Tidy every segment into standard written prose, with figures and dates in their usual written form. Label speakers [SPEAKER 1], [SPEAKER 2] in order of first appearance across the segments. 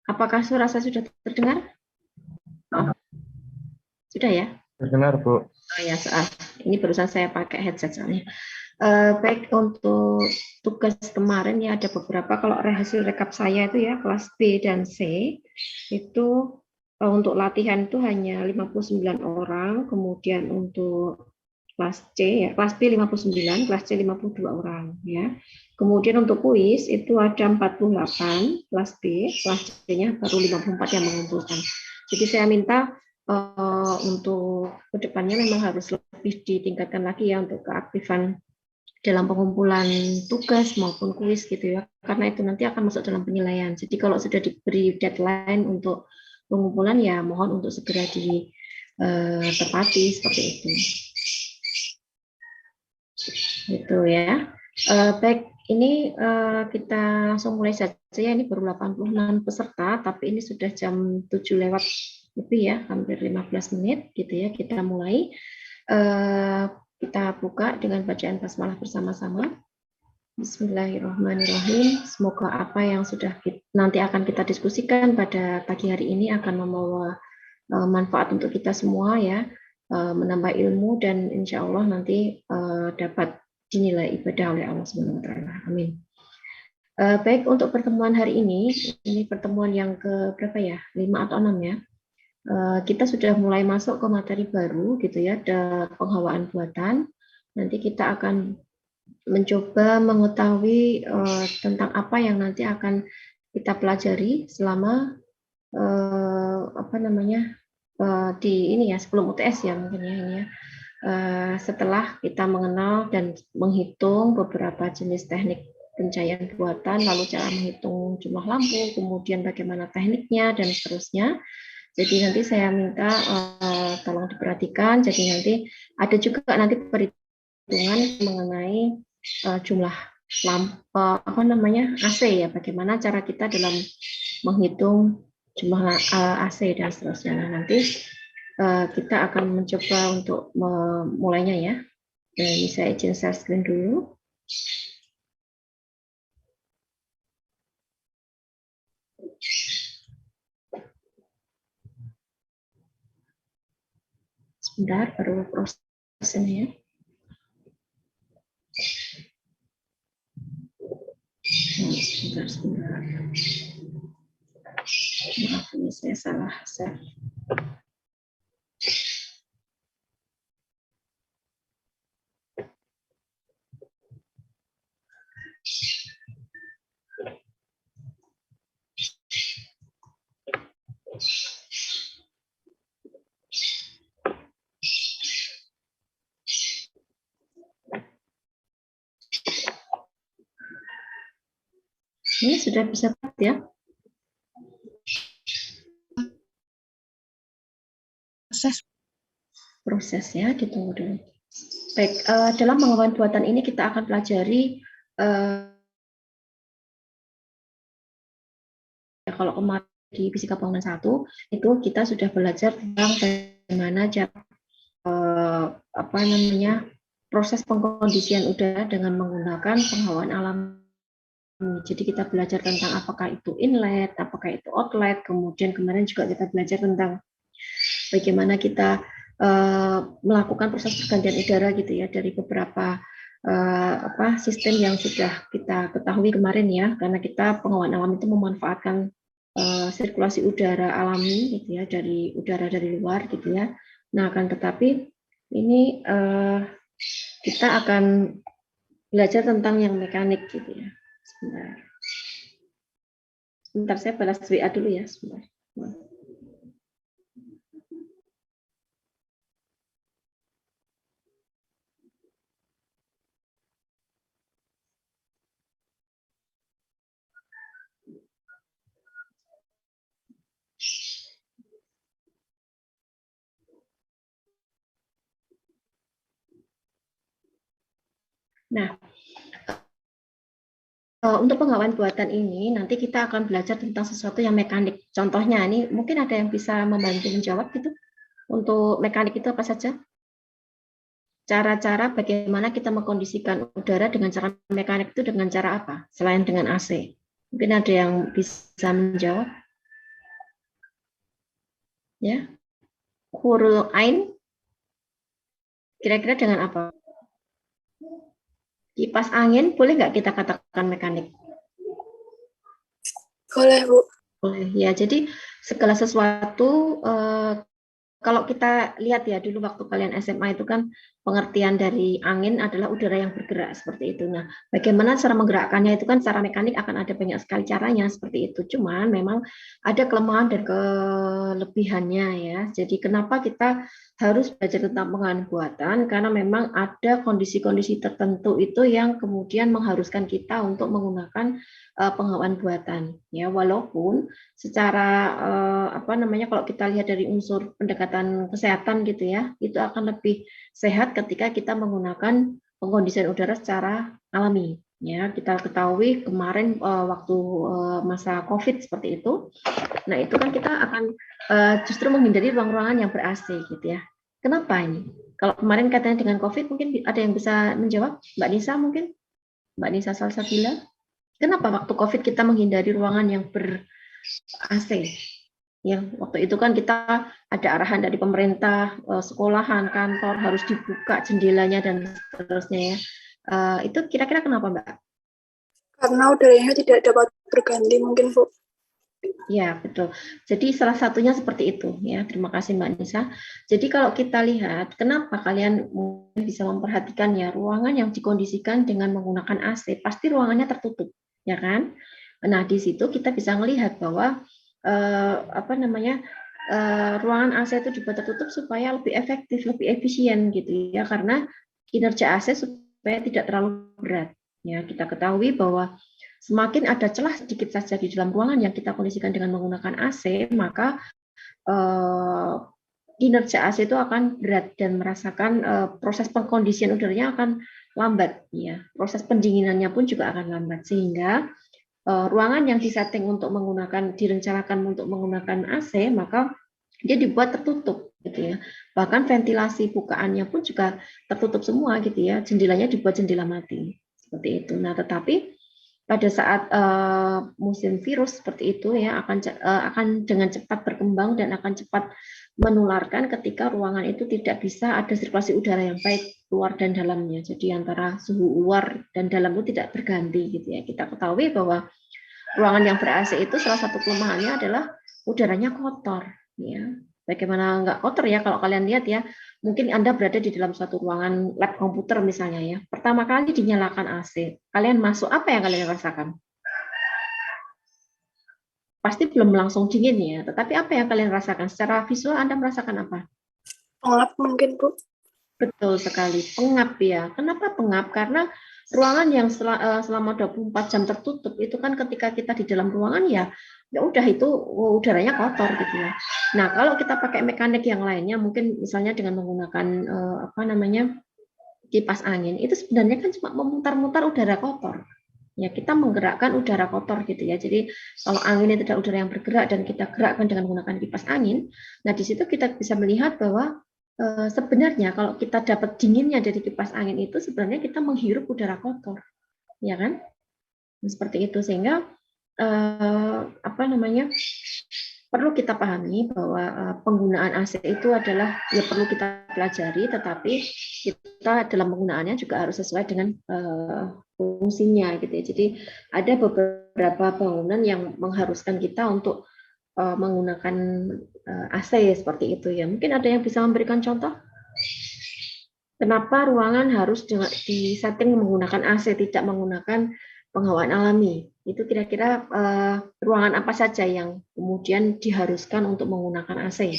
[SPEAKER 1] Apakah suara saya sudah terdengar? Oh, sudah ya?
[SPEAKER 2] Terdengar, Bu.
[SPEAKER 1] Oh ya, ini barusan saya pakai headset soalnya. Baik, untuk tugas kemarin ya ada beberapa, kalau hasil rekap saya itu ya kelas B dan C itu untuk latihan itu hanya 59 orang, kemudian untuk kelas C ya, kelas B 59, kelas C 52 orang ya. Kemudian untuk kuis itu ada 48 kelas B, kelas C-nya baru 54 yang mengumpulkan. Jadi saya minta untuk kedepannya memang harus lebih ditingkatkan lagi ya untuk keaktifan dalam pengumpulan tugas maupun kuis gitu ya, karena itu nanti akan masuk dalam penilaian. Jadi kalau sudah diberi deadline untuk pengumpulan ya mohon untuk segera ditepati seperti itu. Gitu ya. Baik, ini kita langsung mulai saja ya. Ini baru 86 peserta, tapi ini sudah jam 7 lewat lebih ya, hampir 15 menit gitu ya. Kita mulai. Kita buka dengan bacaan basmalah bersama-sama. Bismillahirrahmanirrahim. Semoga apa yang sudah nanti akan kita diskusikan pada pagi hari ini akan membawa manfaat untuk kita semua ya, menambah ilmu dan insya Allah nanti dapat dinilai ibadah oleh Allah Subhanahu Wa Taala. Amin. Baik, untuk pertemuan hari ini pertemuan yang ke berapa ya? 5 atau 6 ya. Kita sudah mulai masuk ke materi baru gitu ya, ada penghawaan buatan. Nanti kita akan mencoba mengetahui tentang apa yang nanti akan kita pelajari selama apa namanya di ini ya, sebelum UTS ya mungkin ya ini ya. Setelah kita mengenal dan menghitung beberapa jenis teknik pencahayaan buatan, lalu cara menghitung jumlah lampu, kemudian bagaimana tekniknya dan seterusnya. Jadi nanti saya minta tolong diperhatikan. Jadi nanti ada juga nanti perhitungan mengenai jumlah lampu apa namanya AC ya. Bagaimana cara kita dalam menghitung jumlah AC dan seterusnya. Nah, nanti kita akan mencoba untuk memulainya ya. Ini saya izin share screen dulu. Sebentar, baru proses ini ya. Sebentar. Maaf, ini saya salah share. Ini sudah bisa lihat ya. Prosesnya ditunggu dulu. Baik, dalam pengembangan buatan ini kita akan pelajari kalau kemarin di fisika bangunan 1 itu kita sudah belajar tentang bagaimana cara apa namanya proses pengkondisian udara dengan menggunakan penghawaan alami. Jadi kita belajar tentang apakah itu inlet, apakah itu outlet, kemudian kemarin juga kita belajar tentang bagaimana kita melakukan proses pergantian udara gitu ya dari beberapa sistem yang sudah kita ketahui kemarin ya, karena kita penghawaan alam itu memanfaatkan sirkulasi udara alami gitu ya, dari udara dari luar gitu ya. Nah, akan tetapi ini kita akan belajar tentang yang mekanik gitu ya. Sebentar saya balas WA dulu ya, sebentar. Nah, untuk penghawaan buatan ini nanti kita akan belajar tentang sesuatu yang mekanik. Contohnya ini mungkin ada yang bisa membantu menjawab gitu. Untuk mekanik itu apa saja? Cara-cara bagaimana kita mengkondisikan udara dengan cara mekanik itu dengan cara apa? Selain dengan AC. Mungkin ada yang bisa menjawab. Ya, huruf ain kira-kira dengan apa? Kipas angin boleh nggak kita katakan mekanik?
[SPEAKER 2] Boleh, Bu.
[SPEAKER 1] Boleh ya. Jadi segala sesuatu kalau kita lihat ya dulu waktu kalian SMA itu kan pengertian dari angin adalah udara yang bergerak seperti itu. Nah, bagaimana cara menggerakkannya itu kan secara mekanik akan ada banyak sekali caranya seperti itu. Cuman memang ada kelemahan dan kelebihannya ya. Jadi kenapa kita harus belajar tentang pengenalan buatan? Karena memang ada kondisi-kondisi tertentu itu yang kemudian mengharuskan kita untuk menggunakan penghawaan buatan ya, walaupun secara apa namanya, kalau kita lihat dari unsur pendekatan kesehatan gitu ya, itu akan lebih sehat ketika kita menggunakan pengkondisian udara secara alami ya. Kita ketahui kemarin waktu masa COVID seperti itu, nah itu kan kita akan justru menghindari ruang-ruangan yang ber-AC gitu ya. Kenapa ini? Kalau kemarin katanya dengan COVID, mungkin ada yang bisa menjawab? Mbak Nisa mungkin? Mbak Nisa Salsabila? Kenapa waktu COVID kita menghindari ruangan yang ber-AC? Ya, waktu itu kan kita ada arahan dari pemerintah, sekolahan, kantor harus dibuka jendelanya dan seterusnya ya. Itu kira-kira kenapa, Mbak?
[SPEAKER 2] Karena udaranya tidak dapat berganti mungkin, Bu.
[SPEAKER 1] Ya, betul. Jadi salah satunya seperti itu ya. Terima kasih Mbak Nisa. Jadi kalau kita lihat kenapa kalian bisa memperhatikan ya ruangan yang dikondisikan dengan menggunakan AC, pasti ruangannya tertutup, ya kan? Nah, di situ kita bisa melihat bahwa apa namanya? Ruangan AC itu juga tertutup supaya lebih efektif, lebih efisien gitu ya, karena kinerja AC supaya tidak terlalu berat. Ya, kita ketahui bahwa semakin ada celah sedikit saja di dalam ruangan yang kita kondisikan dengan menggunakan AC, maka kinerja AC itu akan berat dan merasakan proses pengkondisian udaranya akan lambat, ya. Proses pendinginannya pun juga akan lambat, sehingga ruangan yang disetting untuk menggunakan, direncanakan untuk menggunakan AC, maka dia dibuat tertutup, gitu ya. Bahkan ventilasi bukaannya pun juga tertutup semua, gitu ya. Jendelanya dibuat jendela mati, seperti itu. Nah, tetapi pada saat musim virus seperti itu ya akan dengan cepat berkembang dan akan cepat menularkan ketika ruangan itu tidak bisa ada sirkulasi udara yang baik luar dan dalamnya. Jadi antara suhu luar dan dalam itu tidak berganti gitu ya. Kita ketahui bahwa ruangan yang ber-AC itu salah satu kelemahannya adalah udaranya kotor ya. Bagaimana nggak kotor ya kalau kalian lihat ya, mungkin Anda berada di dalam suatu ruangan lab komputer misalnya ya, pertama kali dinyalakan AC, kalian masuk, apa yang kalian rasakan? Pasti belum langsung dingin ya, tetapi apa yang kalian rasakan? Secara visual Anda merasakan apa?
[SPEAKER 2] Pengap mungkin, Bu.
[SPEAKER 1] Betul sekali, pengap ya. Kenapa pengap? Karena ruangan yang selama 24 jam tertutup itu kan ketika kita di dalam ruangan ya udah itu udaranya kotor gitu ya. Nah, kalau kita pakai mekanik yang lainnya mungkin misalnya dengan menggunakan apa namanya? Kipas angin, itu sebenarnya kan cuma memutar-mutar udara kotor. Ya, kita menggerakkan udara kotor gitu ya. Jadi kalau angin itu adalah udara yang bergerak dan kita gerakkan dengan menggunakan kipas angin, nah di situ kita bisa melihat bahwa sebenarnya kalau kita dapat dinginnya dari kipas angin itu sebenarnya kita menghirup udara kotor, ya kan? Seperti itu sehingga apa namanya? Perlu kita pahami bahwa penggunaan AC itu adalah ya perlu kita pelajari, tetapi kita dalam penggunaannya juga harus sesuai dengan fungsinya gitu ya. Jadi ada beberapa bangunan yang mengharuskan kita untuk menggunakan AC seperti itu ya. Mungkin ada yang bisa memberikan contoh? Kenapa ruangan harus disetting menggunakan AC, tidak menggunakan penghawaan alami? Itu kira-kira ruangan apa saja yang kemudian diharuskan untuk menggunakan AC?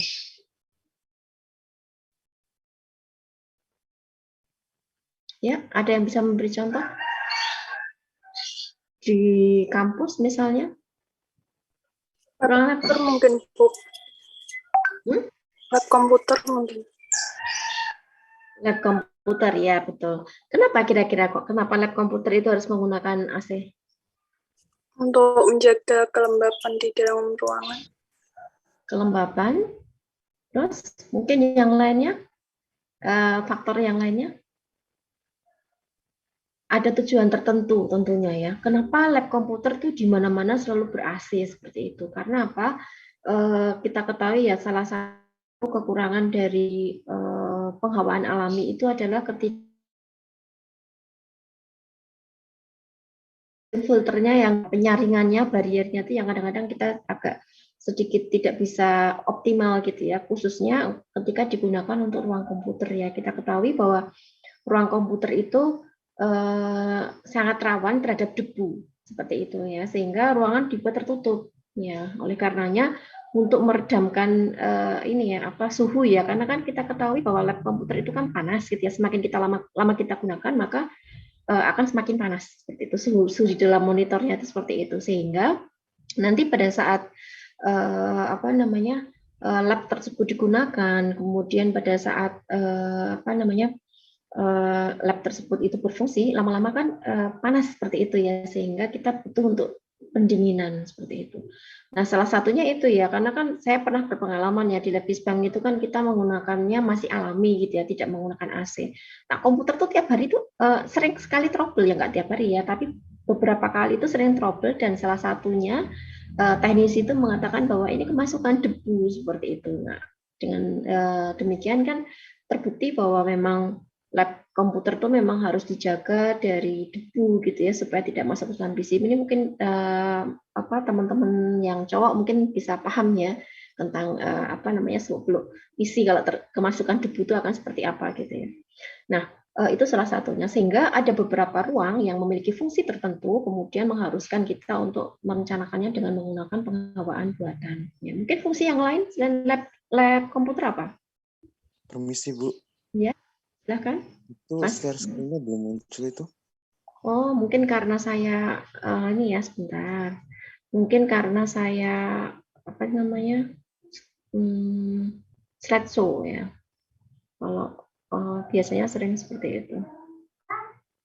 [SPEAKER 1] Ya, ada yang bisa memberi contoh? Di kampus misalnya? Ruangan apa?
[SPEAKER 2] Komputer mungkin, Bu.
[SPEAKER 1] Hmm?
[SPEAKER 2] Lab komputer mungkin.
[SPEAKER 1] Lab komputer, ya betul. Kenapa kira-kira kok? Kenapa lab komputer itu harus menggunakan AC?
[SPEAKER 2] Untuk menjaga kelembapan di dalam ruangan.
[SPEAKER 1] Kelembapan, terus mungkin yang lainnya, faktor yang lainnya? Ada tujuan tertentu tentunya ya. Kenapa lab komputer itu di mana-mana selalu ber-AC seperti itu? Karena apa? kita ketahui ya salah satu kekurangan dari penghawaan alami itu adalah ketika filternya yang penyaringannya, bariernya itu yang kadang-kadang kita agak sedikit tidak bisa optimal gitu ya, khususnya ketika digunakan untuk ruang komputer ya. Kita ketahui bahwa ruang komputer itu sangat rawan terhadap debu seperti itu ya, sehingga ruangan dibuat tertutup ya. Oleh karenanya untuk meredamkan ini ya suhu ya, karena kan kita ketahui bahwa lab komputer itu kan panas gitu ya, semakin kita lama kita gunakan maka akan semakin panas seperti itu, suhu di dalam monitornya itu seperti itu, sehingga nanti pada saat lab tersebut digunakan, kemudian pada saat lab tersebut itu berfungsi, lama-lama kan panas seperti itu ya, sehingga kita butuh untuk pendinginan seperti itu. Nah, salah satunya itu ya, karena kan saya pernah berpengalaman ya di Labisbank itu kan kita menggunakannya masih alami gitu ya, tidak menggunakan AC. Nah, komputer tuh tiap hari itu sering sekali trouble ya, nggak tiap hari ya, tapi beberapa kali itu sering trouble, dan salah satunya teknisi itu mengatakan bahwa ini kemasukan debu seperti itu. Nah, dengan demikian kan terbukti bahwa memang lab komputer tuh memang harus dijaga dari debu gitu ya, supaya tidak masuk ke dalam PC. Ini mungkin teman-teman yang cowok mungkin bisa paham ya tentang seluk-beluk PC kalau kemasukan debu itu akan seperti apa gitu ya. Nah, itu salah satunya, sehingga ada beberapa ruang yang memiliki fungsi tertentu kemudian mengharuskan kita untuk merencanakannya dengan menggunakan penghawaan buatan. Ya, mungkin fungsi yang lain selain lab komputer apa?
[SPEAKER 3] Permisi Bu.
[SPEAKER 1] Ya, silahkan.
[SPEAKER 3] Itu share screen-nya belum muncul itu.
[SPEAKER 1] Oh, mungkin karena saya ini ya sebentar. Mungkin karena saya slideshow ya. Kalau biasanya sering seperti itu.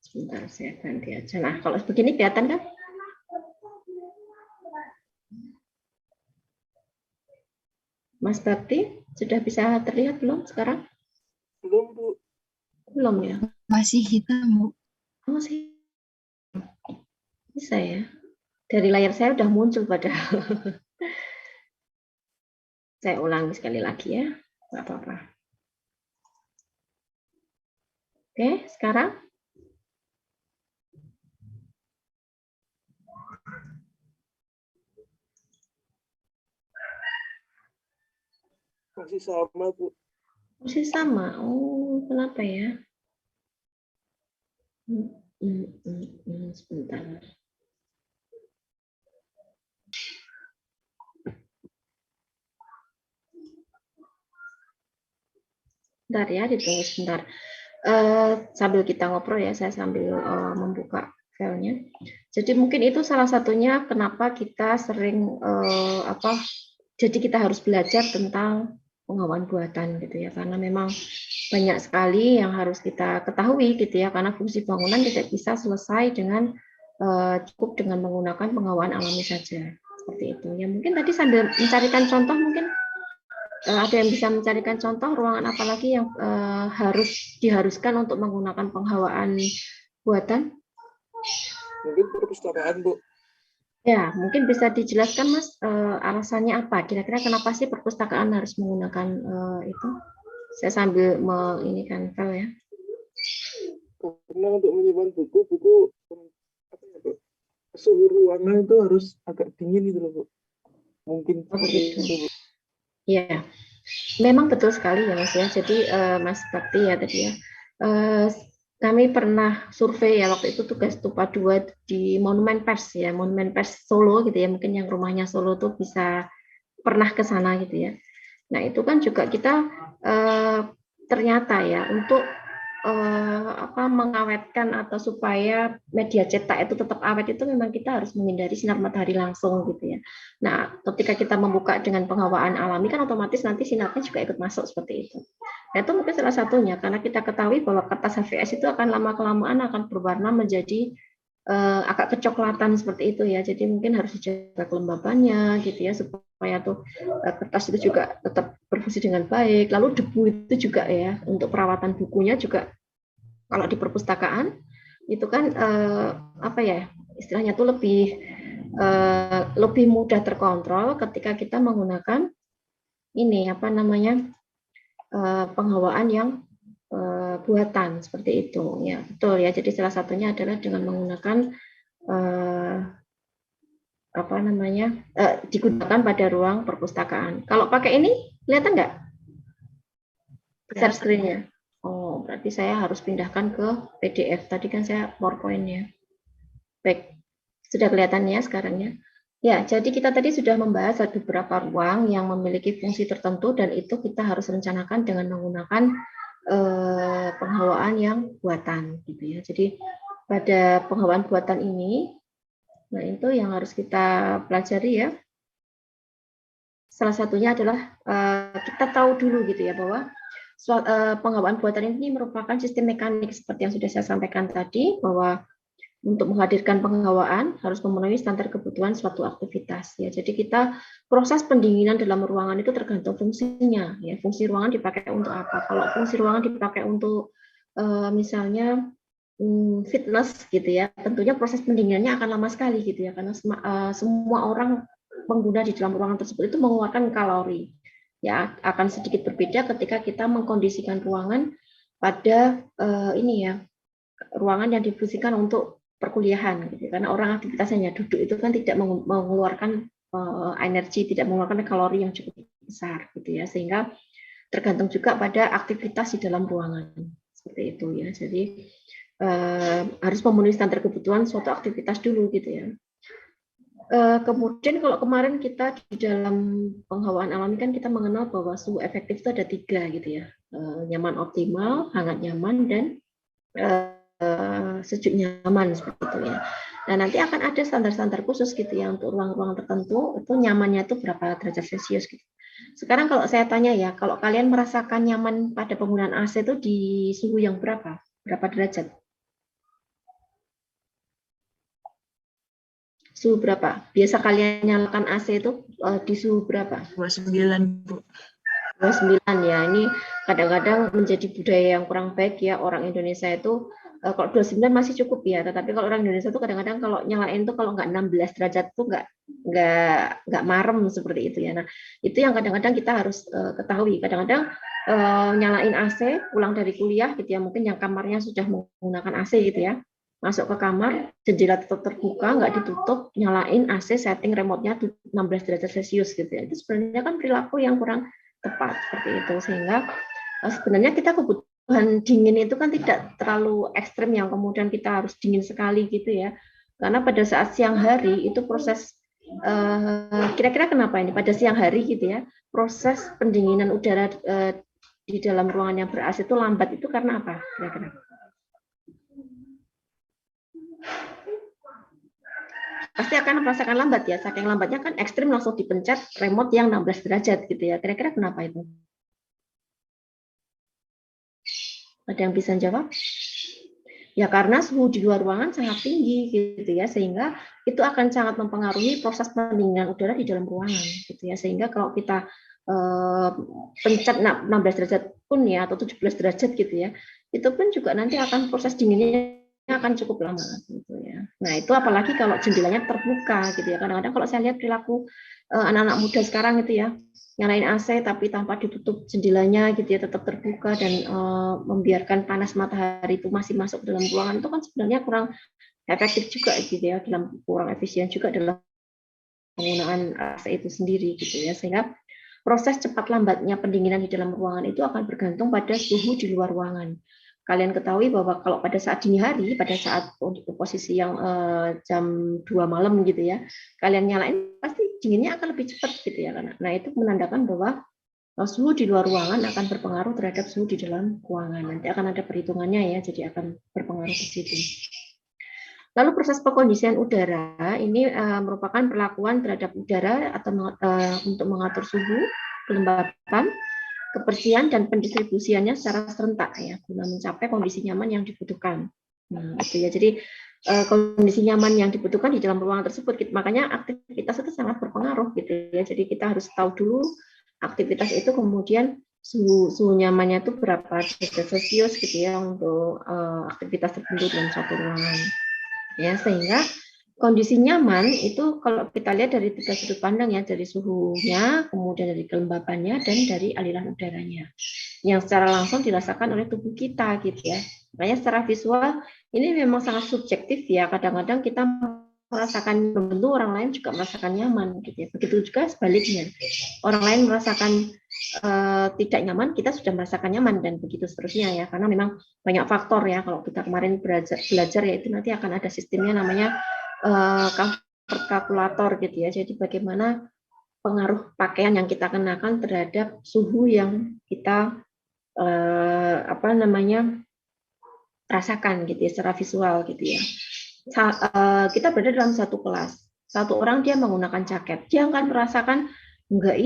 [SPEAKER 1] Sebentar, saya ganti aja. Nah, kalau begini kelihatan kan? Mas Bakti, sudah bisa terlihat belum sekarang?
[SPEAKER 2] Belum, Bu.
[SPEAKER 1] Belum ya?
[SPEAKER 4] Masih hitam, Bu.
[SPEAKER 1] Masih. Bisa ya? Dari layar saya udah muncul padahal. Saya ulangi sekali lagi ya. Nggak apa-apa. Oke, sekarang?
[SPEAKER 2] Masih sama, Bu.
[SPEAKER 1] Masih sama. Oh, kenapa ya? Sebentar. Bentar ya, ditunggu sebentar. Sambil kita ngobrol ya, saya sambil membuka filenya. Jadi mungkin itu salah satunya kenapa kita sering jadi kita harus belajar tentang penghawaan buatan gitu ya, karena memang banyak sekali yang harus kita ketahui gitu ya, karena fungsi bangunan tidak bisa selesai dengan cukup dengan menggunakan penghawaan alami saja seperti itu ya. Mungkin tadi sambil mencarikan contoh, mungkin ada yang bisa mencarikan contoh ruangan apa lagi yang diharuskan untuk menggunakan penghawaan buatan?
[SPEAKER 2] Mungkin perpustakaan, Bu.
[SPEAKER 1] Ya, mungkin bisa dijelaskan Mas alasannya apa? Kira-kira kenapa sih perpustakaan harus menggunakan itu? Saya sambil menginikan file ya.
[SPEAKER 2] Karena untuk menyimpan buku suhu ruangan itu harus agak dingin gitu loh, Bu. Mungkin seperti itu, Bu.
[SPEAKER 1] Ya, memang betul sekali ya Mas ya. Jadi Mas Bakti ya tadi ya. Kami pernah survei ya waktu itu tugas TUPA 2 di Monumen Pers ya, Monumen Pers Solo gitu ya, mungkin yang rumahnya Solo tuh bisa pernah ke sana gitu ya. Nah, itu kan juga kita ternyata ya untuk mengawetkan atau supaya media cetak itu tetap awet itu memang kita harus menghindari sinar matahari langsung gitu ya. Nah, ketika kita membuka dengan penghawaan alami kan otomatis nanti sinarnya juga ikut masuk seperti itu. Nah, itu mungkin salah satunya karena kita ketahui bahwa kertas HVS itu akan lama-kelamaan akan berwarna menjadi agak kecoklatan seperti itu ya. Jadi mungkin harus dijaga kelembabannya gitu ya supaya tuh kertas itu juga tetap berfungsi dengan baik. Lalu debu itu juga ya untuk perawatan bukunya juga kalau di perpustakaan itu kan istilahnya tuh lebih lebih mudah terkontrol ketika kita menggunakan ini penghawaan yang buatan seperti itu ya, betul ya. Jadi salah satunya adalah dengan menggunakan digunakan pada ruang perpustakaan. Kalau pakai ini kelihatan nggak share screen-nya? Oh, berarti saya harus pindahkan ke PDF. Tadi kan saya PowerPoint-nya. Baik, sudah kelihatan ya sekarang ya. Ya, jadi kita tadi sudah membahas beberapa ruang yang memiliki fungsi tertentu dan itu kita harus rencanakan dengan menggunakan penghawaan yang buatan gitu ya. Jadi pada penghawaan buatan ini, nah itu yang harus kita pelajari ya. Salah satunya adalah kita tahu dulu gitu ya bahwa penghawaan buatan ini merupakan sistem mekanik seperti yang sudah saya sampaikan tadi, bahwa untuk menghadirkan penghawaan harus memenuhi standar kebutuhan suatu aktivitas ya. Jadi kita proses pendinginan dalam ruangan itu tergantung fungsinya ya. Fungsi ruangan dipakai untuk apa? Kalau fungsi ruangan dipakai untuk misalnya fitness gitu ya, tentunya proses pendinginannya akan lama sekali gitu ya, karena semua orang pengguna di dalam ruangan tersebut itu mengeluarkan kalori ya. Akan sedikit berbeda ketika kita mengkondisikan ruangan pada ruangan yang difungsikan untuk perkuliahan gitu. Karena orang aktivitasnya duduk itu kan tidak mengeluarkan energi, tidak mengeluarkan kalori yang cukup besar gitu ya, sehingga tergantung juga pada aktivitas di dalam ruangan seperti itu ya. Jadi harus memenuhi standar kebutuhan suatu aktivitas dulu gitu ya. Kemudian kalau kemarin kita di dalam penghawaan alami kan kita mengenal bahwa suhu efektif itu ada 3 gitu ya, nyaman optimal, hangat nyaman, dan sejuk nyaman seperti itu ya. Nah nanti akan ada standar-standar khusus gitu ya untuk ruang-ruang tertentu itu nyamannya itu berapa derajat Celcius gitu. Sekarang kalau saya tanya ya, kalau kalian merasakan nyaman pada penggunaan AC itu di suhu yang berapa? Berapa derajat? Suhu berapa? Biasa kalian nyalakan AC itu di suhu berapa?
[SPEAKER 4] 29, Bu.
[SPEAKER 1] 29 ya. Ini kadang-kadang menjadi budaya yang kurang baik ya, orang Indonesia itu kalau 29 masih cukup ya, tetapi kalau orang Indonesia itu kadang-kadang kalau nyalain tuh kalau nggak 16 derajat tuh nggak marem seperti itu ya. Nah, itu yang kadang-kadang kita harus ketahui. Kadang-kadang nyalain AC pulang dari kuliah gitu ya, mungkin yang kamarnya sudah menggunakan AC gitu ya. Masuk ke kamar, jendela tetap terbuka, nggak ditutup, nyalain AC, setting remote-nya 16 derajat Celcius gitu ya. Itu sebenarnya kan perilaku yang kurang tepat seperti itu, sehingga sebenarnya kita kebutuhan dingin itu kan tidak terlalu ekstrim yang kemudian kita harus dingin sekali gitu ya, karena pada saat siang hari itu proses kira-kira kenapa ini pada siang hari gitu ya, proses pendinginan udara di dalam ruangan yang ber-AC itu lambat, itu karena apa kira-kira? Pasti akan merasakan lambat ya, saking lambatnya kan ekstrim langsung dipencet remote yang 16 derajat gitu ya. Kira-kira kenapa itu? Ada yang bisa jawab? Ya karena suhu di luar ruangan sangat tinggi gitu ya, sehingga itu akan sangat mempengaruhi proses pendinginan udara di dalam ruangan gitu ya. Sehingga kalau kita pencet 16 derajat pun ya, atau 17 derajat gitu ya, itu pun juga nanti akan proses dinginnya akan cukup lama gitu ya. Nah itu apalagi kalau jendelanya terbuka gitu ya. Kadang-kadang kalau saya lihat perilaku anak-anak muda sekarang itu ya, nyalain AC tapi tanpa ditutup jendelanya gitu ya, tetap terbuka dan membiarkan panas matahari itu masih masuk dalam ruangan, itu kan sebenarnya kurang efektif juga gitu ya, dalam kurang efisien juga dalam penggunaan AC itu sendiri gitu ya. Sehingga proses cepat lambatnya pendinginan di dalam ruangan itu akan bergantung pada suhu di luar ruangan. Kalian ketahui bahwa kalau pada saat dini hari, pada saat posisi yang jam 2 malam gitu ya, kalian nyalain pasti dinginnya akan lebih cepat gitu ya. Nah itu menandakan bahwa suhu di luar ruangan akan berpengaruh terhadap suhu di dalam ruangan. Nanti akan ada perhitungannya ya, jadi akan berpengaruh ke situ. Lalu proses pengkondisian udara ini merupakan perlakuan terhadap udara atau untuk mengatur suhu, kelembapan, kebersihan dan pendistribusiannya secara serentak ya, guna mencapai kondisi nyaman yang dibutuhkan. Nah, itu ya. Jadi kondisi nyaman yang dibutuhkan di dalam ruangan tersebut, makanya aktivitas itu sangat berpengaruh gitu ya. Jadi kita harus tahu dulu aktivitas itu, kemudian suhu nyamannya itu berapa derajat Celcius gitu ya untuk aktivitas tertentu dalam suatu ruangan. Ya, sehingga kondisi nyaman itu kalau kita lihat dari 3 sudut pandang ya, dari suhunya, kemudian dari kelembabannya, dan dari aliran udaranya. Yang secara langsung dirasakan oleh tubuh kita gitu ya. Makanya secara visual ini memang sangat subjektif ya. Kadang-kadang kita merasakan belum tentu orang lain juga merasakan nyaman gitu ya. Begitu juga sebaliknya. Orang lain merasakan tidak nyaman, kita sudah merasakan nyaman dan begitu seterusnya ya. Karena memang banyak faktor ya. Kalau kita kemarin belajar ya itu nanti akan ada sistemnya namanya comfort kalkulator gitu ya. Jadi bagaimana pengaruh pakaian yang kita kenakan terhadap suhu yang kita rasakan gitu ya secara visual gitu ya. Kita berada dalam satu kelas. Satu orang dia menggunakan jaket, dia akan merasakan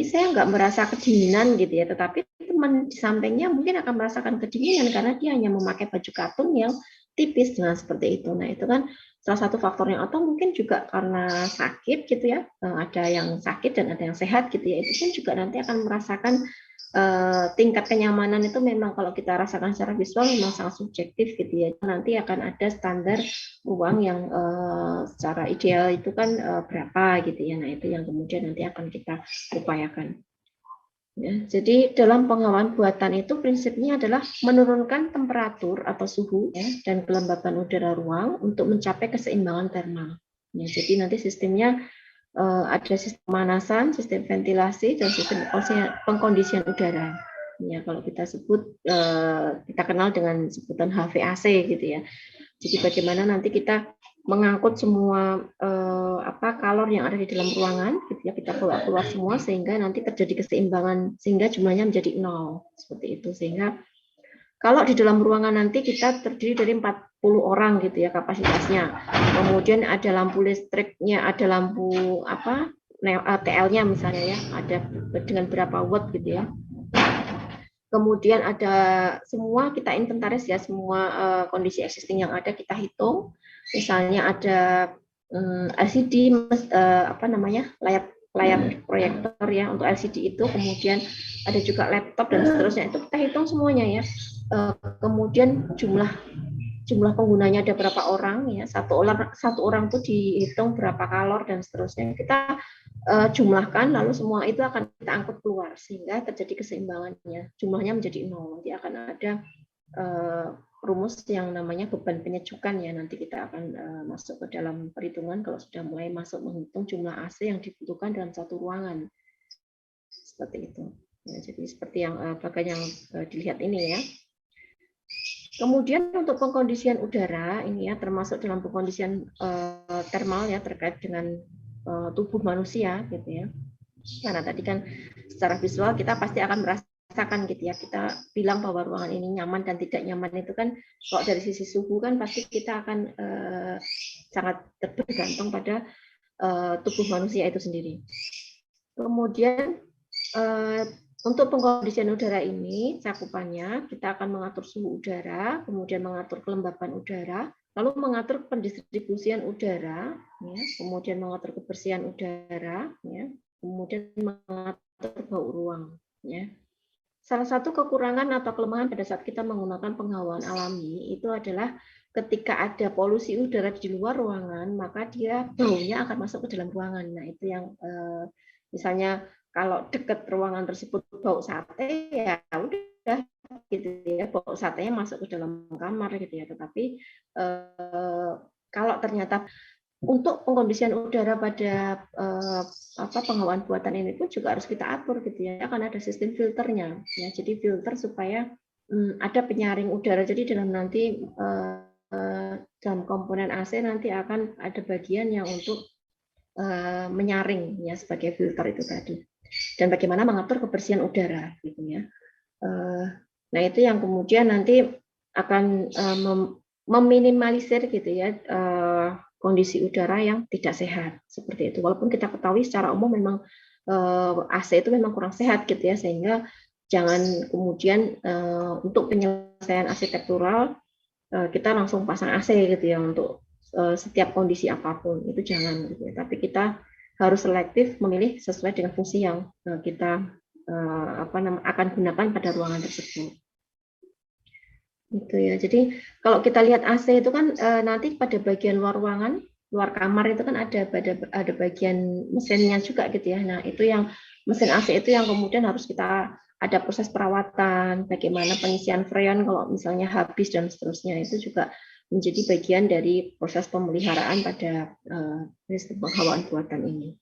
[SPEAKER 1] saya nggak merasa kedinginan gitu ya. Tetapi teman di sampingnya mungkin akan merasakan kedinginan karena dia hanya memakai baju katun yang tipis dengan seperti itu. Nah itu kan salah satu faktornya, atau mungkin juga karena sakit gitu ya, ada yang sakit dan ada yang sehat gitu ya, itu pun juga nanti akan merasakan tingkat kenyamanan itu memang kalau kita rasakan secara visual memang sangat subjektif gitu ya. Nanti akan ada standar ruang yang secara ideal itu kan berapa gitu ya. Nah itu yang kemudian nanti akan kita upayakan. Ya, jadi dalam pengawalan buatan itu prinsipnya adalah menurunkan temperatur atau suhu ya, dan kelembaban udara ruang untuk mencapai keseimbangan termal. Ya, jadi nanti sistemnya ada sistem pemanasan, sistem ventilasi, dan sistem pengkondisian udara. Ya, kalau kita sebut kita kenal dengan sebutan HVAC gitu ya. Jadi bagaimana nanti kita mengangkut semua kalor yang ada di dalam ruangan, gitu ya, kita bawa keluar semua sehingga nanti terjadi keseimbangan sehingga jumlahnya menjadi 0 seperti itu. Sehingga kalau di dalam ruangan nanti kita terdiri dari 40 orang gitu ya kapasitasnya. Kemudian ada lampu listriknya, ada lampu TL-nya misalnya ya, ada dengan berapa watt gitu ya. Kemudian ada semua kita inventaris ya, semua kondisi existing yang ada kita hitung. Misalnya ada LCD layar proyektor ya untuk LCD itu, kemudian ada juga laptop dan seterusnya, itu kita hitung semuanya ya. Kemudian jumlah penggunanya ada berapa orang ya, satu orang tuh dihitung berapa kalor dan seterusnya, kita jumlahkan, lalu semua itu akan kita angkut keluar sehingga terjadi keseimbangannya, jumlahnya menjadi 0. Nanti akan ada rumus yang namanya beban penyejukan ya, nanti kita akan masuk ke dalam perhitungan kalau sudah mulai masuk menghitung jumlah AC yang dibutuhkan dalam satu ruangan seperti itu ya. Jadi seperti yang bagian yang dilihat ini ya. Kemudian untuk pengkondisian udara ini ya, termasuk dalam pengkondisian termal ya, terkait dengan tubuh manusia gitu ya. Karena tadi kan secara visual kita pasti akan merasakan gitu ya, kita bilang bahwa ruangan ini nyaman dan tidak nyaman itu kan kalau dari sisi suhu kan pasti kita akan sangat bergantung pada tubuh manusia itu sendiri. Kemudian untuk pengkondisian udara ini, cakupannya kita akan mengatur suhu udara, kemudian mengatur kelembaban udara, lalu mengatur pendistribusian udara, ya, kemudian mengatur kebersihan udara, ya, kemudian mengatur bau ruang. Ya. Salah satu kekurangan atau kelemahan pada saat kita menggunakan penghawaan alami itu adalah ketika ada polusi udara di luar ruangan, maka dia baunya akan masuk ke dalam ruangan. Nah itu yang misalnya kalau dekat ruangan tersebut bau sate, ya udah gitu ya, bau satenya masuk ke dalam kamar gitu ya. Tetapi kalau ternyata untuk pengkondisian udara pada penghawaan buatan ini pun juga harus kita atur gitu ya, akan ada sistem filternya ya. Jadi filter supaya ada penyaring udara. Jadi dalam nanti dalam komponen AC nanti akan ada bagian yang untuk menyaring ya sebagai filter itu tadi. Dan bagaimana mengatur kebersihan udara gitu ya. Nah itu yang kemudian nanti akan meminimalisir gitu ya kondisi udara yang tidak sehat seperti itu. Walaupun kita ketahui secara umum memang AC itu memang kurang sehat gitu ya, sehingga jangan kemudian untuk penyelesaian arsitektural kita langsung pasang AC gitu ya untuk setiap kondisi apapun, itu jangan gitu ya. Tapi kita harus selektif memilih sesuai dengan fungsi yang kita akan gunakan pada ruangan tersebut. Gitu ya. Jadi kalau kita lihat AC itu kan nanti pada bagian luar ruangan luar kamar itu kan ada bagian mesinnya juga gitu ya. Nah, itu yang mesin AC itu yang kemudian harus kita ada proses perawatan, bagaimana pengisian freon kalau misalnya habis dan seterusnya, itu juga menjadi bagian dari proses pemeliharaan pada sistem penghawaan buatan ini.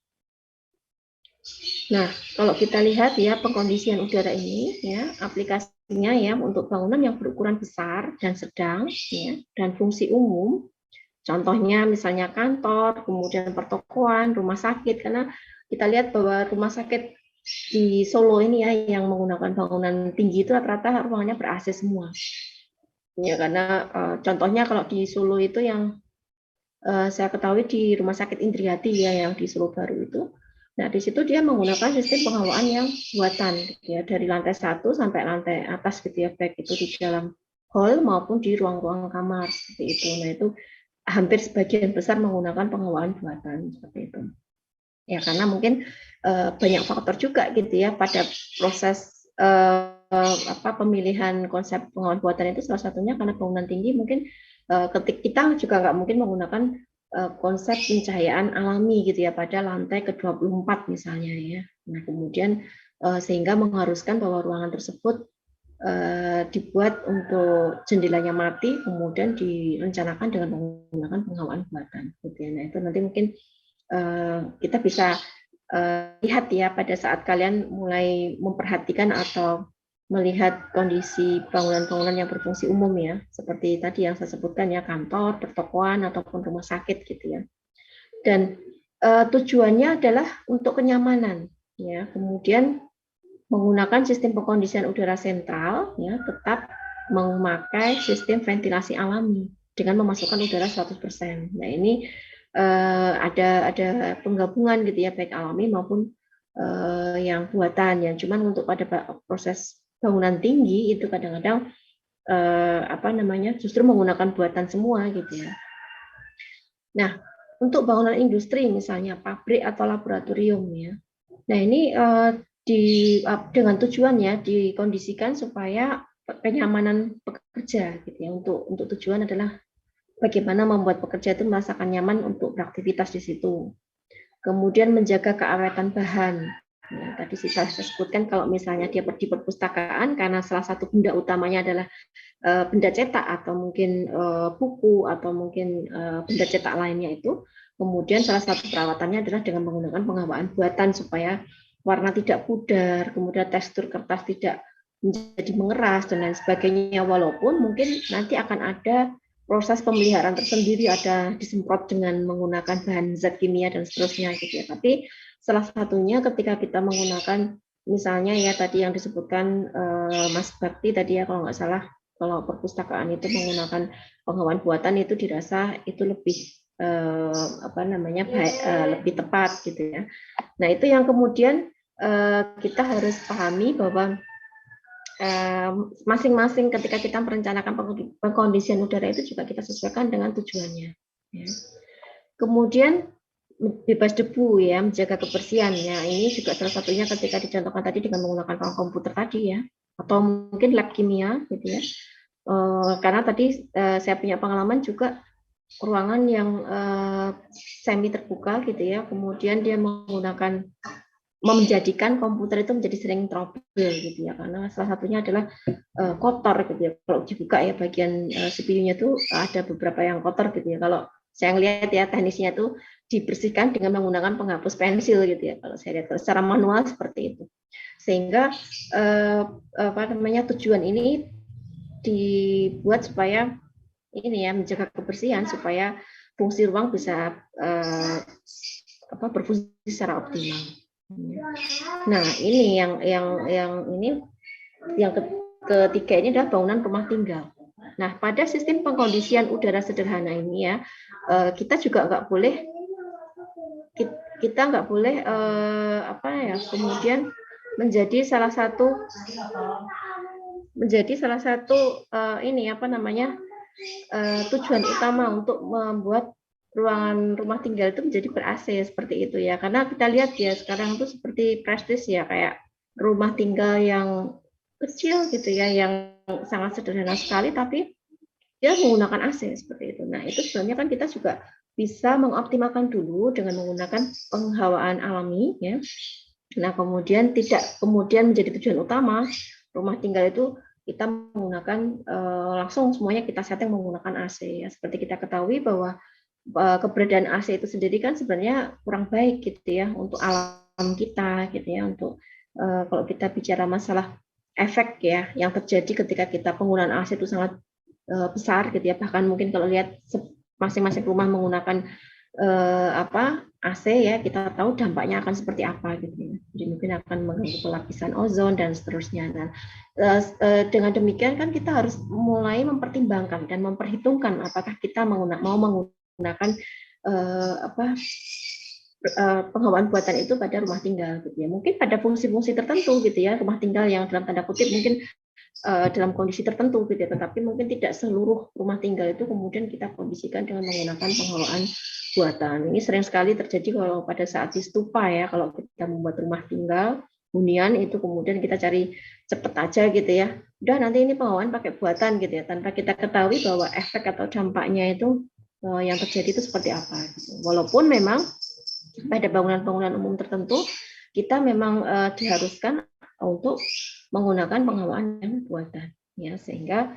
[SPEAKER 1] Nah, kalau kita lihat ya pengkondisian udara ini ya aplikasinya ya untuk bangunan yang berukuran besar dan sedang ya dan fungsi umum. Contohnya misalnya kantor, kemudian pertokoan, rumah sakit, karena kita lihat bahwa rumah sakit di Solo ini ya yang menggunakan bangunan tinggi itu rata-rata ruangannya ber-AC semua. Ya karena contohnya kalau di Solo itu yang saya ketahui di Rumah Sakit Indriati ya yang di Solo Baru itu. Nah, di situ dia menggunakan sistem penghawaan yang buatan gitu ya dari lantai 1 sampai lantai atas gitu ya, baik itu di dalam hall maupun di ruang-ruang kamar seperti itu. Nah, itu hampir sebagian besar menggunakan penghawaan buatan seperti itu. Ya, karena mungkin banyak faktor juga gitu ya pada proses pemilihan konsep penghawaan buatan itu, salah satunya karena bangunan tinggi mungkin kita juga nggak mungkin menggunakan konsep pencahayaan alami gitu ya pada lantai ke-24 misalnya ya. Nah, kemudian sehingga mengharuskan bahwa ruangan tersebut dibuat untuk jendelanya mati, kemudian direncanakan dengan menggunakan penghawaan buatan. Gitu ya. Nah, itu nanti mungkin kita bisa lihat ya pada saat kalian mulai memperhatikan atau melihat kondisi bangunan-bangunan yang berfungsi umum ya, seperti tadi yang saya sebutkan ya, kantor, pertokoan, ataupun rumah sakit gitu ya. Dan tujuannya adalah untuk kenyamanan ya, kemudian menggunakan sistem pengkondisian udara sentral ya, tetap memakai sistem ventilasi alami dengan memasukkan udara 100%. Nah, ini ada penggabungan gitu ya, baik alami maupun yang buatan ya. Cuman untuk pada proses bangunan tinggi itu kadang-kadang justru menggunakan buatan semua gitu ya. Nah, untuk bangunan industri misalnya pabrik atau laboratorium ya. Nah, ini dengan tujuan ya dikondisikan supaya kenyamanan pekerja gitu ya. Untuk tujuan adalah bagaimana membuat pekerja itu merasakan nyaman untuk beraktivitas di situ. Kemudian menjaga keawetan bahan. Nah, tadi saya sebutkan kalau misalnya dia di perpustakaan karena salah satu benda utamanya adalah benda cetak atau mungkin buku atau mungkin benda cetak lainnya itu, kemudian salah satu perawatannya adalah dengan menggunakan penghawaan buatan supaya warna tidak pudar, kemudian tekstur kertas tidak menjadi mengeras dan lain sebagainya, walaupun mungkin nanti akan ada proses pemeliharaan tersendiri, ada disemprot dengan menggunakan bahan zat kimia dan seterusnya gitu ya. Tapi salah satunya ketika kita menggunakan misalnya ya tadi yang disebutkan Mas Bakti tadi ya kalau nggak salah, kalau perpustakaan itu menggunakan penghawaan buatan itu dirasa itu lebih lebih tepat gitu ya. Nah, itu yang kemudian kita harus pahami bahwa masing-masing ketika kita merencanakan pengkondisian udara itu juga kita sesuaikan dengan tujuannya. Ya. Kemudian bebas debu ya, menjaga kebersihan ya. Ini juga salah satunya ketika dicontohkan tadi dengan menggunakan ruang komputer tadi ya, atau mungkin lab kimia gitu ya. Karena tadi saya punya pengalaman juga ruangan yang semi terbuka gitu ya, kemudian dia menjadikan komputer itu menjadi sering trouble gitu ya, karena salah satunya adalah kotor gitu ya. Kalau dibuka ya bagian CPU-nya tuh ada beberapa yang kotor gitu ya. Kalau saya lihat ya teknisnya tuh dibersihkan dengan menggunakan penghapus pensil gitu ya. Kalau saya lihat secara manual seperti itu. Sehingga tujuan ini dibuat supaya ini ya menjaga kebersihan supaya fungsi ruang bisa berfungsi secara optimal. Nah, ini yang ketiga ini adalah bangunan rumah tinggal. Nah, pada sistem pengkondisian udara sederhana ini ya, kita juga nggak boleh kemudian menjadi salah satu tujuan utama untuk membuat ruangan rumah tinggal itu menjadi ber-AC seperti itu ya, karena kita lihat ya sekarang itu seperti prestis ya, kayak rumah tinggal yang kecil gitu ya, yang sangat sederhana sekali tapi dia menggunakan AC seperti itu. Nah, itu sebenarnya kan kita juga bisa mengoptimalkan dulu dengan menggunakan penghawaan alami, ya. Nah, kemudian tidak kemudian menjadi tujuan utama rumah tinggal itu kita menggunakan langsung semuanya kita setting menggunakan AC, ya. Seperti kita ketahui bahwa keberadaan AC itu sendiri kan sebenarnya kurang baik gitu ya untuk alam kita gitu ya, untuk kalau kita bicara masalah efek ya yang terjadi ketika kita penggunaan AC itu sangat besar gitu ya, bahkan mungkin kalau lihat masing-masing rumah menggunakan AC ya, kita tahu dampaknya akan seperti apa gitu ya. Jadi mungkin akan mengganggu pelapisan ozon dan seterusnya. Nah, dengan demikian kan kita harus mulai mempertimbangkan dan memperhitungkan apakah kita mau menggunakan penghawaan buatan itu pada rumah tinggal gitu ya. Mungkin pada fungsi-fungsi tertentu gitu ya, rumah tinggal yang dalam tanda kutip mungkin dalam kondisi tertentu gitu ya, tetapi mungkin tidak seluruh rumah tinggal itu kemudian kita kondisikan dengan menggunakan penghawaan buatan. Ini sering sekali terjadi kalau pada saat di stupa ya, kalau kita membuat rumah tinggal hunian itu kemudian kita cari cepet aja gitu ya, udah nanti ini penghawaan pakai buatan gitu ya, tanpa kita ketahui bahwa efek atau dampaknya itu yang terjadi itu seperti apa gitu. Walaupun memang pada bangunan-bangunan umum tertentu kita memang diharuskan untuk menggunakan penghawaan yang buatan ya, sehingga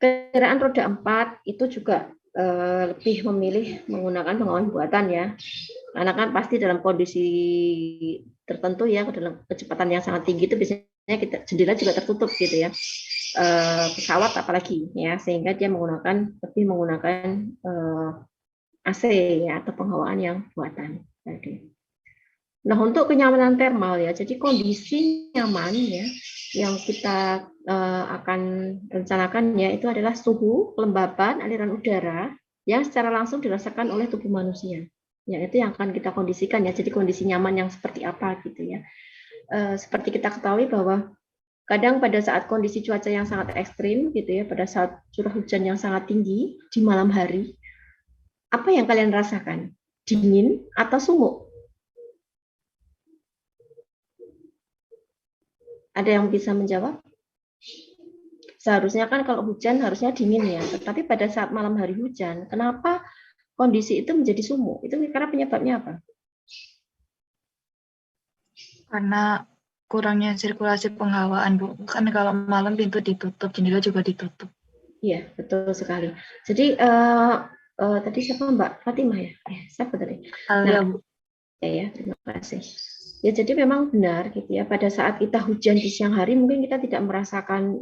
[SPEAKER 1] kendaraan roda 4 itu juga lebih memilih menggunakan penghawaan buatan ya, karena kan pasti dalam kondisi tertentu ya, dalam kecepatan yang sangat tinggi itu biasanya kita jendela juga tertutup gitu ya, pesawat apalagi ya, sehingga dia lebih menggunakan AC ya, atau penghawaan yang buatan tadi. Nah, untuk kenyamanan thermal ya, jadi kondisi nyaman ya yang kita akan rencanakan ya itu adalah suhu, kelembapan, aliran udara yang secara langsung dirasakan oleh tubuh manusia. Ya, itu yang akan kita kondisikan ya. Jadi kondisi nyaman yang seperti apa gitu ya. Seperti kita ketahui bahwa kadang pada saat kondisi cuaca yang sangat ekstrim gitu ya, pada saat curah hujan yang sangat tinggi di malam hari, apa yang kalian rasakan? Dingin atau sumuk? Ada yang bisa menjawab? Seharusnya kan kalau hujan harusnya dingin ya, tetapi pada saat malam hari hujan, kenapa kondisi itu menjadi sumuk? Itu karena penyebabnya apa?
[SPEAKER 4] Karena kurangnya sirkulasi penghawaan, Bu. Kan kalau malam pintu ditutup, jendela juga ditutup.
[SPEAKER 1] Iya, betul sekali. Jadi tadi siapa Mbak Fatimah ya? Siapa tadi?
[SPEAKER 4] Alia, Bu.
[SPEAKER 1] Ya, terima kasih. Ya, jadi memang benar gitu ya. Pada saat kita hujan di siang hari mungkin kita tidak merasakan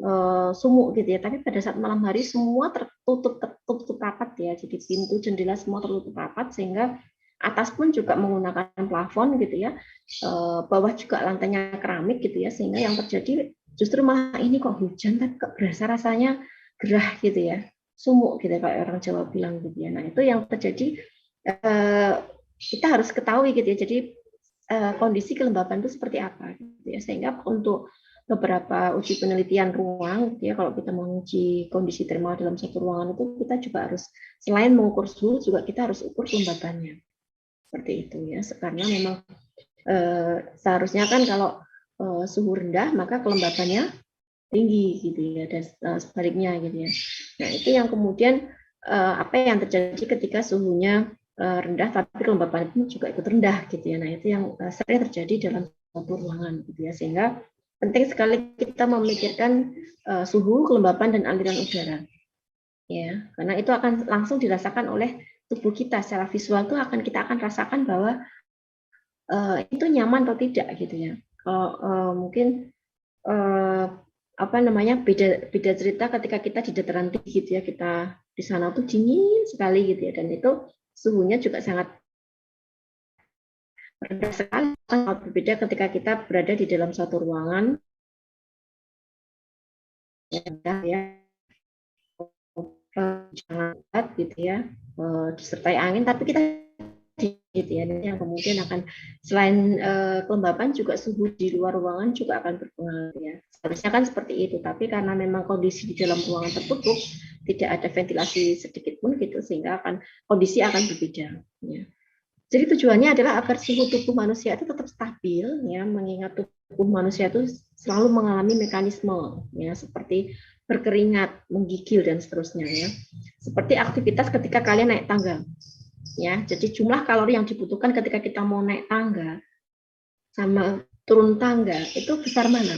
[SPEAKER 1] sumuk gitu ya. Tapi pada saat malam hari semua tertutup rapat ya. Jadi pintu, jendela semua tertutup rapat sehingga atas pun juga menggunakan plafon gitu ya. Bawah juga lantainya keramik gitu ya. Sehingga yang terjadi justru malah ini kok hujan tapi kok berasa rasanya gerah gitu ya. Sumuk gitu ya, kayak orang Jawa bilang gitu ya. Nah, itu yang terjadi kita harus ketahui gitu ya. Jadi kondisi kelembapan itu seperti apa gitu ya, sehingga untuk beberapa uji penelitian ruang gitu ya, kalau kita menguji kondisi termal dalam satu ruangan itu kita juga harus selain mengukur suhu juga kita harus ukur kelembapannya seperti itu ya, karena memang seharusnya kan kalau suhu rendah maka kelembapannya tinggi gitu ya, dan sebaliknya gitu ya. Nah, itu yang kemudian apa yang terjadi ketika suhunya rendah tapi kelembapan itu juga ikut rendah gitu ya. Nah, itu yang sering terjadi dalam suatu ruangan gitu ya, sehingga penting sekali kita memikirkan suhu, kelembapan dan aliran udara ya, karena itu akan langsung dirasakan oleh tubuh kita secara visual, itu kita akan rasakan bahwa itu nyaman atau tidak gitu ya. Kalau mungkin apa namanya, beda cerita ketika kita di dataran tinggi gitu ya, kita di sana tuh dingin sekali gitu ya, dan itu suhunya juga sangat rendah sekali, sangat berbeda ketika kita berada di dalam suatu ruangan ya, jangan gitu ya, disertai angin tapi kita gitu ya, yang kemudian akan selain kelembapan juga suhu di luar ruangan juga akan berpengaruh ya. Seharusnya kan seperti itu, tapi karena memang kondisi di dalam ruangan tertutup, tidak ada ventilasi sedikit pun gitu, sehingga kondisi akan berbeda ya. Jadi tujuannya adalah agar suhu tubuh manusia itu tetap stabil ya, mengingat tubuh manusia itu selalu mengalami mekanisme ya, seperti berkeringat, menggigil dan seterusnya ya. Seperti aktivitas ketika kalian naik tangga. Ya, jadi jumlah kalori yang dibutuhkan ketika kita mau naik tangga sama turun tangga itu besar mana?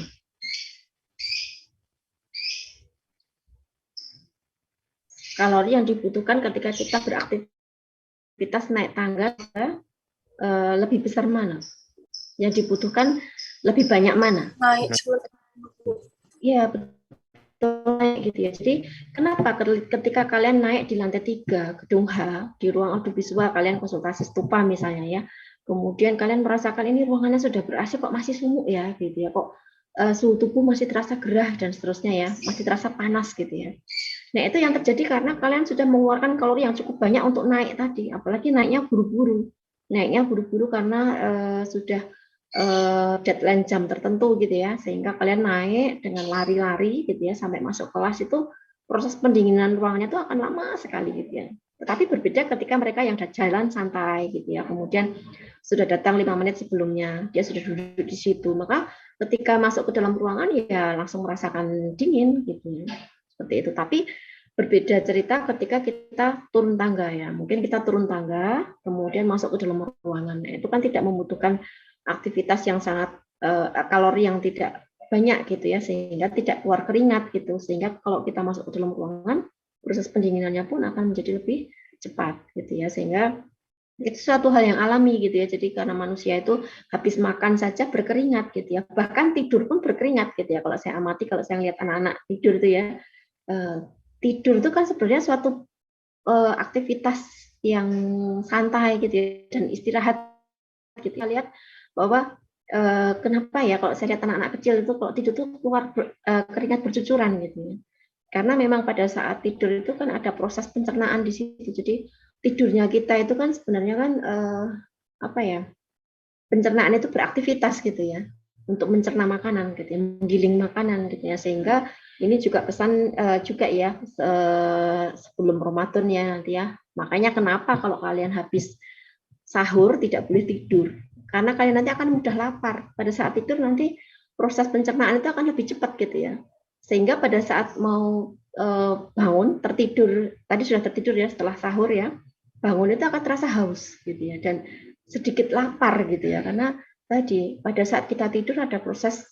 [SPEAKER 1] Kalori yang dibutuhkan ketika kita beraktivitas naik tangga lebih besar mana? Yang dibutuhkan lebih banyak mana?
[SPEAKER 5] Naik
[SPEAKER 1] Iya, betul gitu ya. Jadi kenapa ketika kalian naik di lantai 3 gedung H di ruang audiovisual, kalian konsultasi stupa misalnya ya, kemudian kalian merasakan ini ruangannya sudah ber-AC kok masih sumuk ya gitu ya, kok suhu tubuh masih terasa gerah dan seterusnya ya, masih terasa panas gitu ya. Nah itu yang terjadi karena kalian sudah mengeluarkan kalori yang cukup banyak untuk naik tadi, apalagi naiknya buru-buru, karena sudah deadline jam tertentu gitu ya, sehingga kalian naik dengan lari-lari gitu ya sampai masuk kelas itu proses pendinginan ruangannya itu akan lama sekali gitu ya. Tetapi berbeda ketika mereka yang jalan santai gitu ya, kemudian sudah datang 5 menit sebelumnya, dia sudah duduk di situ, maka ketika masuk ke dalam ruangan ya langsung merasakan dingin gitu ya. Seperti itu. Tapi berbeda cerita ketika kita turun tangga ya. Mungkin kita turun tangga, kemudian masuk ke dalam ruangan. Itu kan tidak membutuhkan aktivitas yang sangat kalori yang tidak banyak gitu ya, sehingga tidak keluar keringat gitu. Sehingga kalau kita masuk ke dalam ruangan, proses pendinginannya pun akan menjadi lebih cepat gitu ya. Sehingga itu suatu hal yang alami gitu ya. Jadi karena manusia itu habis makan saja berkeringat gitu ya. Bahkan tidur pun berkeringat gitu ya. Kalau saya amati, kalau saya lihat anak-anak tidur itu ya, tidur itu kan sebenarnya suatu aktivitas yang santai gitu ya, dan istirahat gitu. Kita lihat bahwa kenapa ya kalau saya lihat anak-anak kecil itu kalau tidur tuh keluar keringat bercucuran gitu ya. Karena memang pada saat tidur itu kan ada proses pencernaan di situ. Jadi tidurnya kita itu kan sebenarnya kan apa ya? Pencernaan itu beraktivitas gitu ya, untuk mencerna makanan gitu ya, menggiling makanan gitu ya, sehingga ini juga pesan juga ya sebelum Ramadan ya nanti ya. Makanya kenapa kalau kalian habis sahur tidak boleh tidur, karena kalian nanti akan mudah lapar. Pada saat tidur nanti proses pencernaan itu akan lebih cepat gitu ya, sehingga pada saat mau bangun tertidur, tadi sudah tertidur ya setelah sahur ya, bangun itu akan terasa haus gitu ya, dan sedikit lapar gitu ya, karena tadi pada saat kita tidur ada proses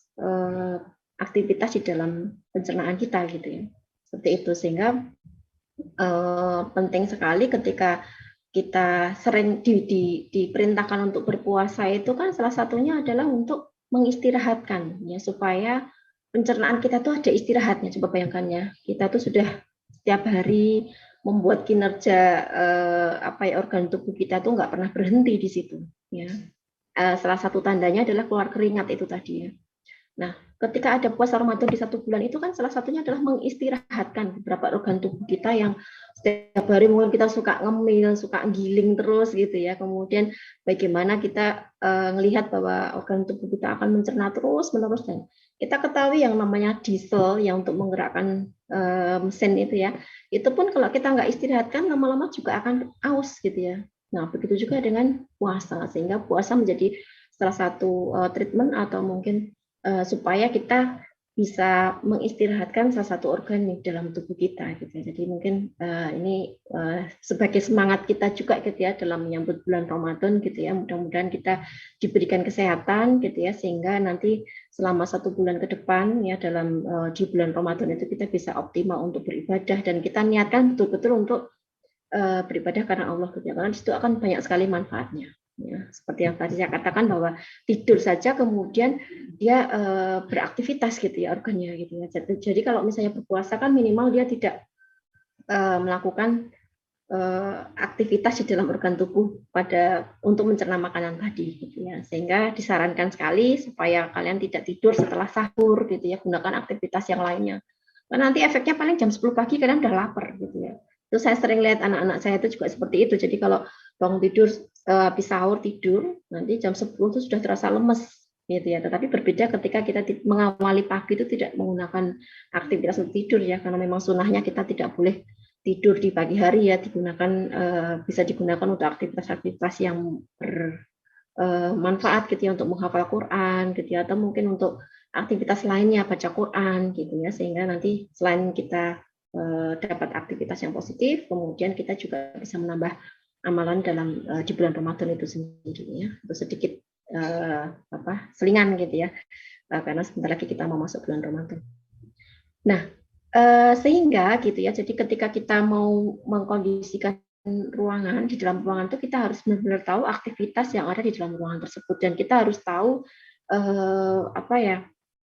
[SPEAKER 1] aktivitas di dalam pencernaan kita gitu ya, seperti itu. Sehingga penting sekali ketika kita sering diperintahkan untuk berpuasa itu kan salah satunya adalah untuk mengistirahatkan ya, supaya pencernaan kita tuh ada istirahatnya. Coba bayangkan ya, kita tuh sudah setiap hari membuat kinerja organ tubuh kita tuh nggak pernah berhenti di situ ya. Salah satu tandanya adalah keluar keringat itu tadi ya. Nah, ketika ada puasa Ramadan di 1 bulan itu kan salah satunya adalah mengistirahatkan beberapa organ tubuh kita yang setiap hari mungkin kita suka ngemil, suka giling terus gitu ya. Kemudian bagaimana kita melihat bahwa organ tubuh kita akan mencerna terus menerus, dan kita ketahui yang namanya diesel yang untuk menggerakkan mesin itu ya. Itu pun kalau kita nggak istirahatkan lama-lama juga akan aus gitu ya. Nah, begitu juga dengan puasa, sehingga puasa menjadi salah satu treatment atau mungkin supaya kita bisa mengistirahatkan salah satu organ di dalam tubuh kita gitu. Jadi mungkin ini sebagai semangat kita juga gitu ya dalam menyambut bulan Ramadan gitu ya. Mudah-mudahan kita diberikan kesehatan gitu ya, sehingga nanti selama 1 bulan ke depan ya dalam di bulan Ramadan itu kita bisa optimal untuk beribadah, dan kita niatkan betul-betul untuk beribadah karena Allah gitu ya. Karena itu akan banyak sekali manfaatnya. Ya, seperti yang tadi saya katakan bahwa tidur saja kemudian dia beraktivitas gitu ya organnya gitu ya. Jadi kalau misalnya berpuasa kan minimal dia tidak melakukan aktivitas di dalam organ tubuh untuk mencerna makanan tadi gitu ya. Sehingga disarankan sekali supaya kalian tidak tidur setelah sahur gitu ya, gunakan aktivitas yang lainnya. Karena nanti efeknya paling jam 10 pagi kalian udah lapar gitu ya. Terus saya sering lihat anak-anak saya itu juga seperti itu. Jadi kalau bangun tidur habis sahur tidur, nanti jam 10 itu sudah terasa lemes gitu ya. Tetapi berbeda ketika kita mengawali pagi itu tidak menggunakan aktivitas untuk tidur ya, karena memang sunnahnya kita tidak boleh tidur di pagi hari ya, bisa digunakan untuk aktivitas-aktivitas yang bermanfaat gitu ya, untuk menghafal Quran gitu ya, atau mungkin untuk aktivitas lainnya, baca Quran gitu ya, sehingga nanti selain kita dapat aktivitas yang positif, kemudian kita juga bisa menambah amalan dalam di bulan Ramadan itu sendiri ya. Untuk sedikit selingan gitu ya. Karena sebentar lagi kita mau masuk bulan Ramadan. Nah, sehingga gitu ya. Jadi ketika kita mau mengkondisikan ruangan, di dalam ruangan itu kita harus benar-benar tahu aktivitas yang ada di dalam ruangan tersebut, dan kita harus tahu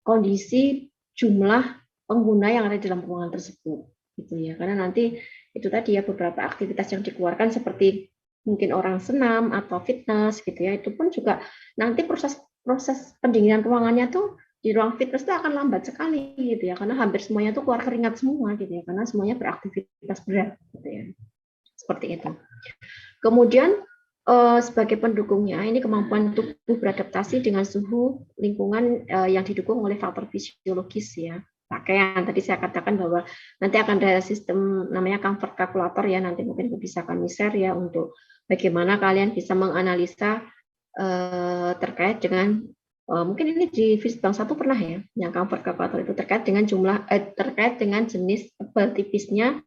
[SPEAKER 1] kondisi jumlah pengguna yang ada di dalam ruangan tersebut gitu ya. Karena nanti itu tadi ya, beberapa aktivitas yang dikeluarkan seperti mungkin orang senam atau fitness gitu ya, itu pun juga nanti proses pendinginan ruangannya tuh di ruang fitness itu akan lambat sekali gitu ya, karena hampir semuanya tuh keluar keringat semua gitu ya, karena semuanya beraktivitas berat gitu ya. Seperti itu. Kemudian sebagai pendukungnya, ini kemampuan tubuh beradaptasi dengan suhu lingkungan yang didukung oleh faktor fisiologis ya. Pakaian, tadi saya katakan bahwa nanti akan ada sistem namanya comfort calculator ya, nanti mungkin bisa kami share ya, untuk bagaimana kalian bisa menganalisa terkait dengan mungkin ini di Fisbang 1 pernah ya, yang comfort calculator itu terkait dengan terkait dengan jenis tebal tipisnya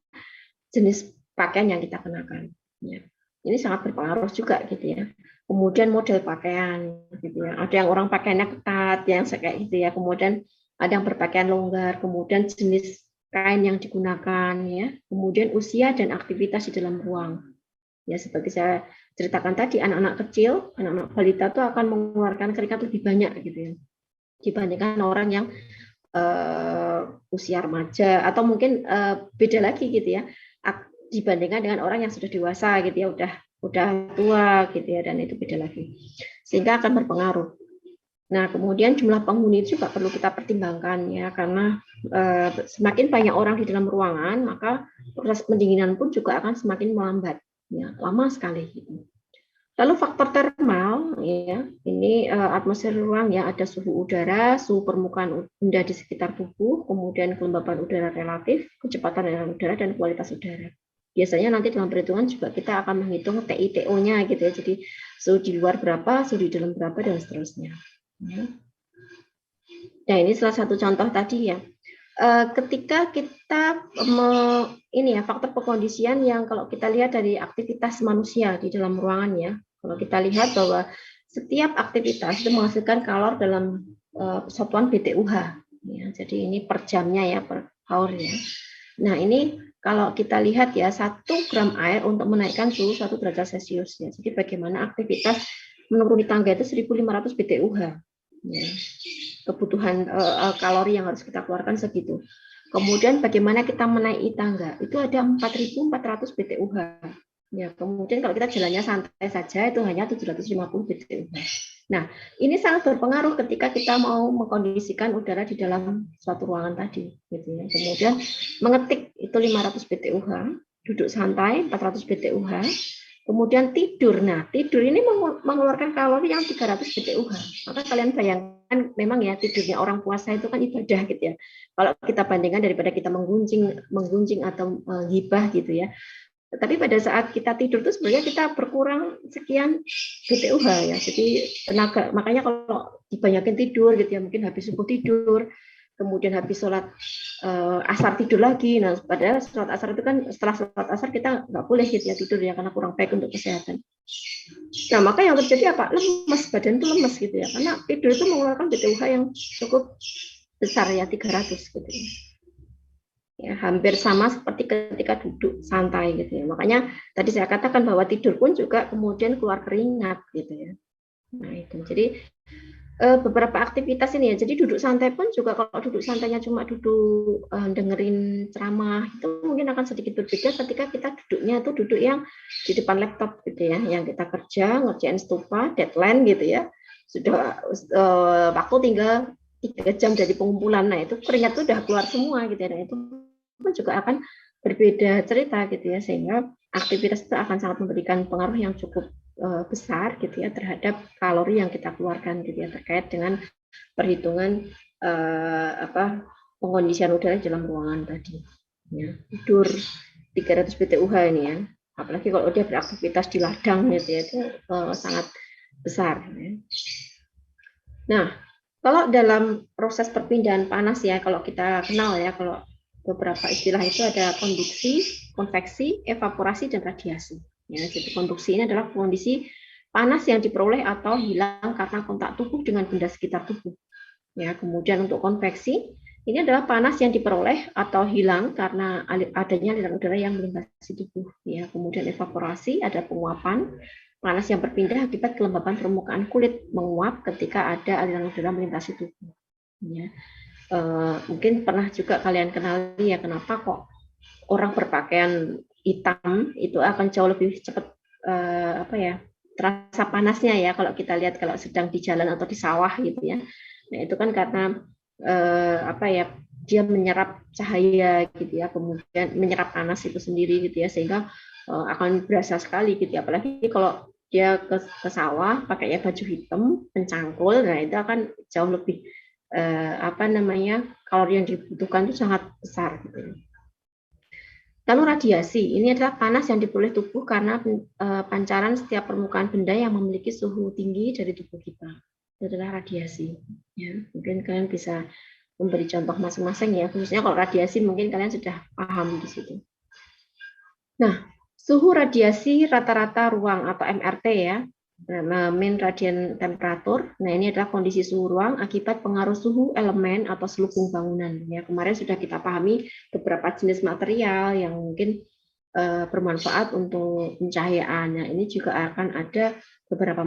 [SPEAKER 1] jenis pakaian yang kita kenakan. Ya. Ini sangat berpengaruh juga gitu ya. Kemudian model pakaian gitu ya. Ada yang orang pakaiannya ketat, yang kayak gitu ya. Kemudian ada yang berpakaian longgar. Kemudian jenis kain yang digunakan ya. Kemudian usia dan aktivitas di dalam ruang. Ya seperti saya ceritakan tadi, anak-anak kecil, anak-anak balita itu akan mengeluarkan keringat lebih banyak gitu ya, dibandingkan orang yang usia remaja, atau mungkin beda lagi gitu ya, dibandingkan dengan orang yang sudah dewasa gitu ya, udah tua gitu ya, dan itu beda lagi, sehingga akan berpengaruh. Nah, kemudian jumlah penghuni juga perlu kita pertimbangkan ya, karena semakin banyak orang di dalam ruangan, maka proses pendinginan pun juga akan semakin melambat ya, lama sekali gitu. Lalu faktor termal ya, ini atmosfer ruang ya, ada suhu udara, suhu permukaan benda di sekitar tubuh, kemudian kelembapan udara relatif, kecepatan aliran udara, dan kualitas udara. Biasanya nanti dalam perhitungan juga kita akan menghitung TITO-nya gitu ya. Jadi suhu di luar berapa, suhu di dalam berapa, dan seterusnya. Nah, ini salah satu contoh tadi ya. Ketika kita ini ya, faktor pengkondisian yang kalau kita lihat dari aktivitas manusia di dalam ruangan ya. Kalau kita lihat bahwa setiap aktivitas itu menghasilkan kalor dalam satuan BTUH. Ya, jadi ini per jamnya ya, per hour ya. Nah, ini kalau kita lihat ya, 1 gram air untuk menaikkan suhu 1 derajat Celcius ya. Jadi bagaimana aktivitas menuruni tangga itu 1.500 BTUH. Ya. Kebutuhan kalori yang harus kita keluarkan segitu. Kemudian bagaimana kita menaiki tangga, itu ada 4.400 BTUH. Ya, kemudian kalau kita jalannya santai saja itu hanya 750 BTUH. Nah, ini sangat berpengaruh ketika kita mau mengkondisikan udara di dalam suatu ruangan tadi, gitu ya. Kemudian mengetik itu 500 BTUH, duduk santai 400 BTUH, kemudian tidur. Nah, tidur ini mengeluarkan kalori yang 300 BTUH. Maka kalian bayangkan, memang ya tidurnya orang puasa itu kan ibadah gitu ya. Kalau kita bandingkan daripada kita menggunjing atau ghibah gitu ya. Tapi pada saat kita tidur itu sebenarnya kita berkurang sekian BTUH ya. Jadi tenaga, makanya kalau dibanyakin tidur gitu ya, mungkin habis subuh tidur, kemudian habis sholat asar tidur lagi. Nah, padahal sholat asar itu kan setelah sholat asar kita nggak boleh gitu ya tidur ya, karena kurang baik untuk kesehatan. Nah, maka yang terjadi apa? Lemes, badan itu lemes gitu ya, karena tidur itu mengeluarkan BTUH yang cukup besar ya, 300 gitu ya. Ya, hampir sama seperti ketika duduk santai gitu ya. Makanya tadi saya katakan bahwa tidur pun juga kemudian keluar keringat gitu ya. Nah, itu. Jadi beberapa aktivitas ini ya. Jadi duduk santai pun juga, kalau duduk santainya cuma duduk dengerin ceramah, itu mungkin akan sedikit berbeda ketika kita duduknya itu duduk yang di depan laptop gitu ya, yang kita kerja, ngerjain stupa, deadline gitu ya. Sudah waktu tinggal 3 jam dari pengumpulan. Nah, itu keringat itu udah keluar semua gitu ya. Nah, itu juga akan berbeda cerita gitu ya, sehingga aktivitas itu akan sangat memberikan pengaruh yang cukup besar gitu ya terhadap kalori yang kita keluarkan gitu ya, terkait dengan perhitungan pengkondisian udara dalam ruangan tadi ya. Tidur 300 BTUH ini ya, apalagi kalau dia beraktivitas di ladang gitu ya, itu sangat besar ya. Nah, kalau dalam proses perpindahan panas ya, kalau kita kenal ya, kalau beberapa istilah itu ada konduksi, konveksi, evaporasi, dan radiasi. Ya, jadi konduksi ini adalah kondisi panas yang diperoleh atau hilang karena kontak tubuh dengan benda sekitar tubuh. Ya, kemudian untuk konveksi ini adalah panas yang diperoleh atau hilang karena adanya aliran udara yang melintasi tubuh. Ya, kemudian evaporasi ada penguapan panas yang berpindah akibat kelembapan permukaan kulit menguap ketika ada aliran udara melintasi tubuh. Ya. Mungkin pernah juga kalian kenali ya kenapa kok orang berpakaian hitam itu akan jauh lebih cepat terasa panasnya ya kalau kita lihat kalau sedang di jalan atau di sawah gitu ya. Nah itu kan karena dia menyerap cahaya gitu ya, kemudian menyerap panas itu sendiri gitu ya, sehingga akan berasa sekali gitu ya. Apalagi kalau dia ke sawah pakainya baju hitam pencangkul, nah itu akan jauh lebih kalori yang dibutuhkan itu sangat besar gitu ya. Lalu radiasi, ini adalah panas yang diperoleh tubuh karena pancaran setiap permukaan benda yang memiliki suhu tinggi dari tubuh kita. Itu adalah radiasi. Ya, mungkin kalian bisa memberi contoh masing-masing ya, khususnya kalau radiasi mungkin kalian sudah paham di situ. Nah, suhu radiasi rata-rata ruang atau MRT ya, mean radiant temperature. Nah, ini adalah kondisi suhu ruang akibat pengaruh suhu elemen atau selubung bangunan. Ya, kemarin sudah kita pahami beberapa jenis material yang mungkin bermanfaat untuk pencahayaan. Nah, ini juga akan ada beberapa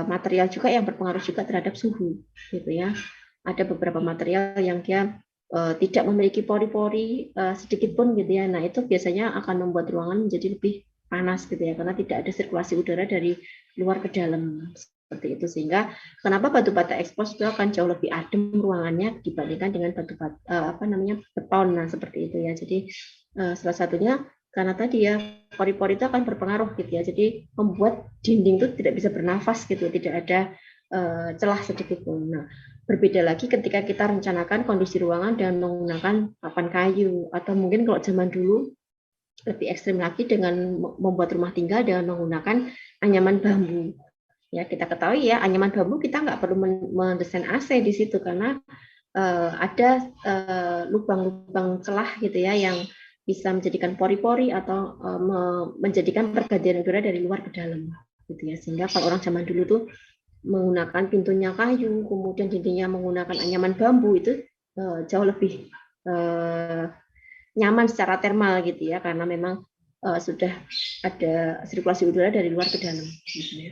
[SPEAKER 1] material juga yang berpengaruh juga terhadap suhu, gitu ya. Ada beberapa material yang dia tidak memiliki pori-pori sedikit pun, gitu ya. Nah, itu biasanya akan membuat ruangan menjadi lebih panas, gitu ya, karena tidak ada sirkulasi udara dari luar ke dalam seperti itu. Sehingga kenapa batu bata ekspos itu akan jauh lebih adem ruangannya dibandingkan dengan batu bata beton. Nah, seperti itu ya. Jadi salah satunya karena tadi ya pori-pori itu akan berpengaruh gitu ya. Jadi membuat dinding itu tidak bisa bernafas gitu, tidak ada celah sedikit pun. Nah, berbeda lagi ketika kita rencanakan kondisi ruangan dengan menggunakan papan kayu, atau mungkin kalau zaman dulu lebih ekstrim lagi dengan membuat rumah tinggal dengan menggunakan anyaman bambu. Ya, kita ketahui ya, anyaman bambu kita nggak perlu mendesain AC di situ karena ada lubang-lubang celah gitu ya yang bisa menjadikan pori-pori atau menjadikan pergantian udara dari luar ke dalam gitu ya. Sehingga kalau orang zaman dulu tuh menggunakan pintunya kayu, kemudian dindingnya menggunakan anyaman bambu, itu jauh lebih nyaman secara termal gitu ya, karena memang sudah ada sirkulasi udara dari luar ke dalam gitu ya.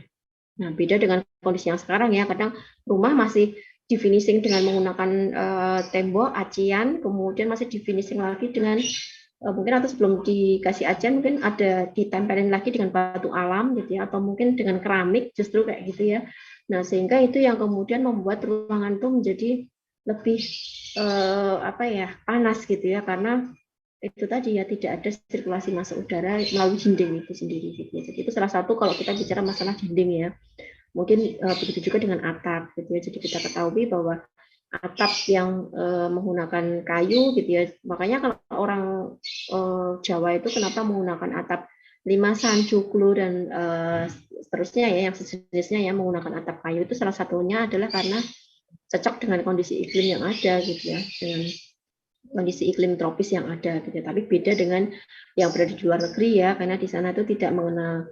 [SPEAKER 1] Nah, beda dengan kondisi yang sekarang ya, kadang rumah masih di finishing dengan menggunakan tembok acian, kemudian masih di finishing lagi dengan mungkin atau sebelum dikasih acian mungkin ada ditempelin lagi dengan batu alam gitu ya, atau mungkin dengan keramik justru kayak gitu ya. Nah, sehingga itu yang kemudian membuat ruangan itu menjadi lebih panas gitu ya, karena itu tadi ya tidak ada sirkulasi masuk udara melalui dinding itu sendiri gitu ya. Jadi itu salah satu kalau kita bicara masalah dinding ya. Mungkin begitu juga dengan atap gitu ya. Jadi kita ketahui bahwa atap yang menggunakan kayu gitu ya. Makanya kalau orang Jawa itu kenapa menggunakan atap limasan, joglo dan seterusnya ya, yang sejenisnya ya menggunakan atap kayu, itu salah satunya adalah karena cocok dengan kondisi iklim yang ada gitu ya, dengan kondisi iklim tropis yang ada gitu. Tapi beda dengan yang berada di luar negeri ya, karena di sana itu tidak mengenal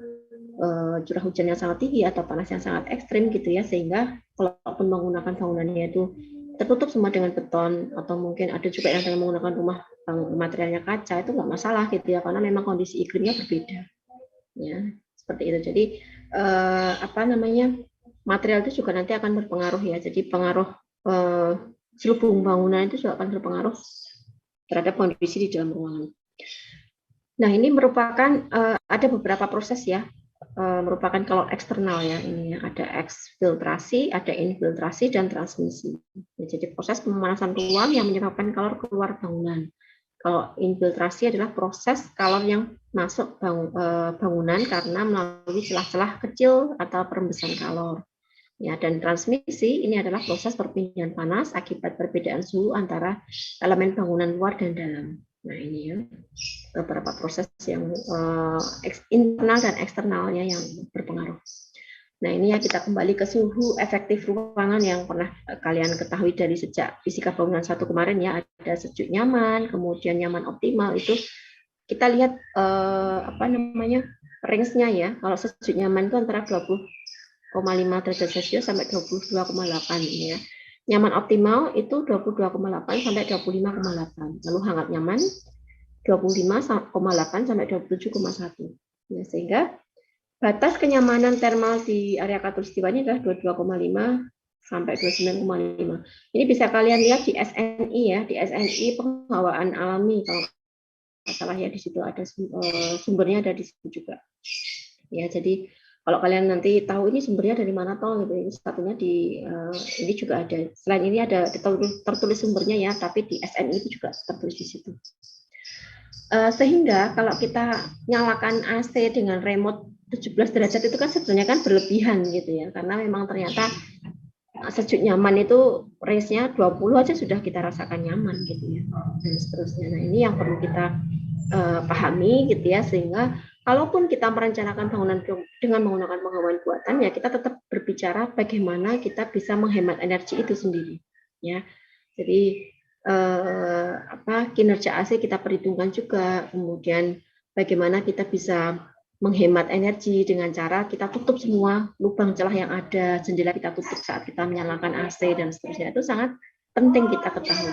[SPEAKER 1] curah hujan yang sangat tinggi atau panas yang sangat ekstrim gitu ya, sehingga kalaupun menggunakan bangunannya itu tertutup semua dengan beton, atau mungkin ada juga yang dengan menggunakan rumah materialnya kaca, itu nggak masalah gitu ya, karena memang kondisi iklimnya berbeda ya, seperti itu. Jadi material itu juga nanti akan berpengaruh ya. Jadi pengaruh selubung bangunan itu juga akan berpengaruh terhadap kondisi di dalam ruangan. Nah, ini merupakan ada beberapa proses ya, merupakan kalau eksternal ya, ini ya, ada eksfiltrasi, ada infiltrasi dan transmisi. Ya, jadi proses pemanasan ruang yang menyebabkan kalor keluar bangunan. Kalau infiltrasi adalah proses kalor yang masuk bangunan karena melalui celah-celah kecil atau perembesan kalor. Ya, dan transmisi ini adalah proses perpindahan panas akibat perbedaan suhu antara elemen bangunan luar dan dalam. Nah, ini ya beberapa proses yang internal dan eksternalnya yang berpengaruh. Nah, ini ya kita kembali ke suhu efektif ruangan yang pernah kalian ketahui dari sejak fisika bangunan 1 kemarin ya, ada sejuk nyaman, kemudian nyaman optimal. Itu kita lihat range-nya ya. Kalau sejuk nyaman itu antara 20,5 derajat Celcius sampai 22,8 ya. Nyaman optimal itu 22,8 sampai 25,8. Lalu hangat nyaman 25,8 sampai 27,1. Ya, sehingga batas kenyamanan thermal di area khatulistiwa ini adalah 22,5 sampai 29,5. Ini bisa kalian lihat di SNI ya, di SNI penghawaan alami kalau nggak salah ya, di situ ada sumbernya, ada di situ juga. Ya, jadi kalau kalian nanti tahu ini sumbernya dari mana toh gitu, ini satunya di ini juga ada. Selain ini ada tertulis sumbernya ya, tapi di SNI itu juga tertulis di situ. Sehingga kalau kita nyalakan AC dengan remote 17 derajat itu kan sebenarnya kan berlebihan gitu ya, karena memang ternyata sejuk nyaman itu range-nya 20 aja sudah kita rasakan nyaman gitu ya, dan seterusnya. Nah, ini yang perlu kita pahami gitu ya, sehingga kalaupun kita merencanakan bangunan dengan menggunakan penghawaan buatan ya, kita tetap berbicara bagaimana kita bisa menghemat energi itu sendiri ya. Jadi kinerja AC kita perhitungkan juga, kemudian bagaimana kita bisa menghemat energi dengan cara kita tutup semua lubang celah yang ada, jendela kita tutup saat kita menyalakan AC dan seterusnya. Itu sangat penting kita ketahui.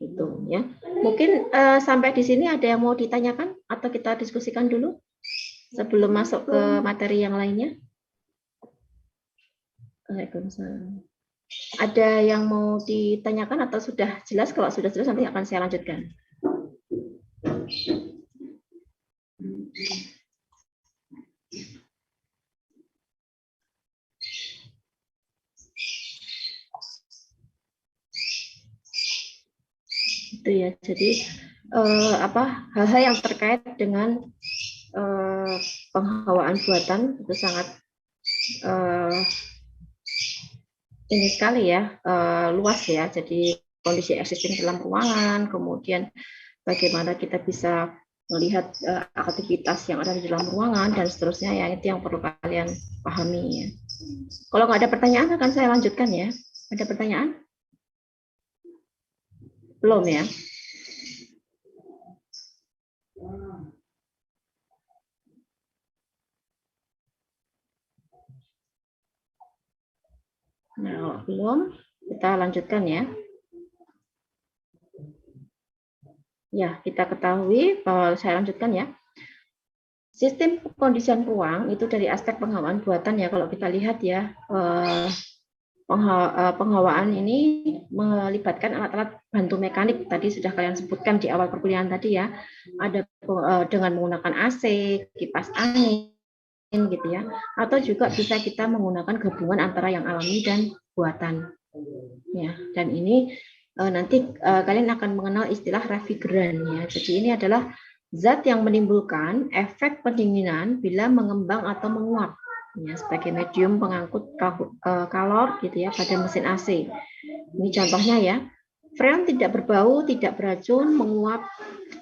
[SPEAKER 1] Gitu ya. Mungkin sampai di sini ada yang mau ditanyakan atau kita diskusikan dulu sebelum masuk ke materi yang lainnya. Waalaikumsalam. Ada yang mau ditanyakan atau sudah jelas? Kalau sudah jelas nanti akan saya lanjutkan. Itu ya. Jadi hal-hal yang terkait dengan penghawaan buatan itu sangat ini sekali ya, luas ya. Jadi kondisi existing dalam ruangan, kemudian bagaimana kita bisa melihat aktivitas yang ada di dalam ruangan dan seterusnya ya, itu yang perlu kalian pahami ya. Kalau nggak ada pertanyaan akan saya lanjutkan ya. Ada pertanyaan? Belum ya? Nah, kalau belum, kita lanjutkan ya. Ya, kita ketahui bahwa saya lanjutkan ya. Sistem pengkondisian ruang itu dari aspek penghawaan buatan ya. Kalau kita lihat ya, penghawaan ini melibatkan alat-alat bantu mekanik. Tadi sudah kalian sebutkan di awal perkuliahan tadi ya. Ada dengan menggunakan AC, kipas angin, gitu ya. Atau juga bisa kita menggunakan gabungan antara yang alami dan buatan. Ya, dan ini nanti kalian akan mengenal istilah refrigeran ya. Jadi ini adalah zat yang menimbulkan efek pendinginan bila mengembang atau menguap ya, sebagai medium pengangkut kalor gitu ya pada mesin AC. Ini contohnya ya. Freon tidak berbau, tidak beracun, menguap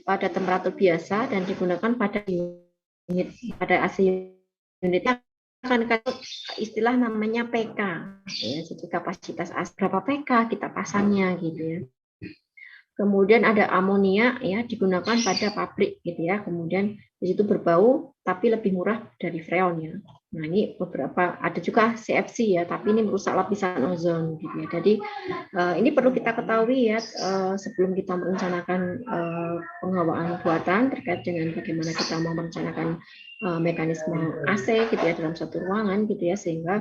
[SPEAKER 1] pada temperatur biasa dan digunakan pada unit pada AC unitnya akan istilah namanya PK ya, jadi kapasitas AC berapa PK kita pasangnya gitu ya. Kemudian ada amonia ya, digunakan pada pabrik gitu ya, kemudian di situ berbau tapi lebih murah dari freon ya. Nah, ini beberapa, ada juga CFC ya, tapi ini merusak lapisan ozon gitu ya. Jadi ini perlu kita ketahui ya sebelum kita merencanakan penghawaan buatan terkait dengan bagaimana kita mau merencanakan mekanisme AC gitu ya dalam satu ruangan gitu ya, sehingga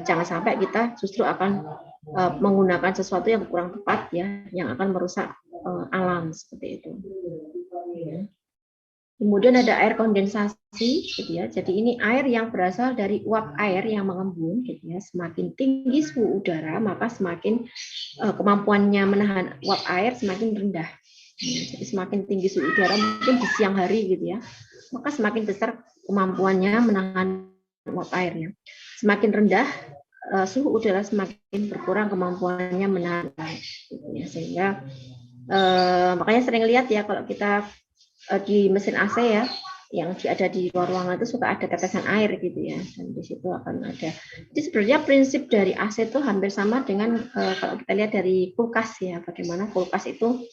[SPEAKER 1] jangan sampai kita justru akan menggunakan sesuatu yang kurang tepat ya, yang akan merusak alam seperti itu. Kemudian ada air kondensasi gitu ya. Jadi ini air yang berasal dari uap air yang mengembun gitu ya. Semakin tinggi suhu udara, maka semakin kemampuannya menahan uap air semakin rendah. Ya, jadi semakin tinggi suhu udara mungkin di siang hari gitu ya, maka semakin besar kemampuannya menahan uap airnya. Semakin rendah suhu udara semakin berkurang kemampuannya menahan air. Gitu ya. Sehingga makanya sering lihat ya kalau kita di mesin AC ya, yang ada di luar ruangan itu suka ada tetesan air gitu ya, dan di situ akan ada. Jadi sebenarnya prinsip dari AC itu hampir sama dengan kalau kita lihat dari kulkas ya, bagaimana kulkas itu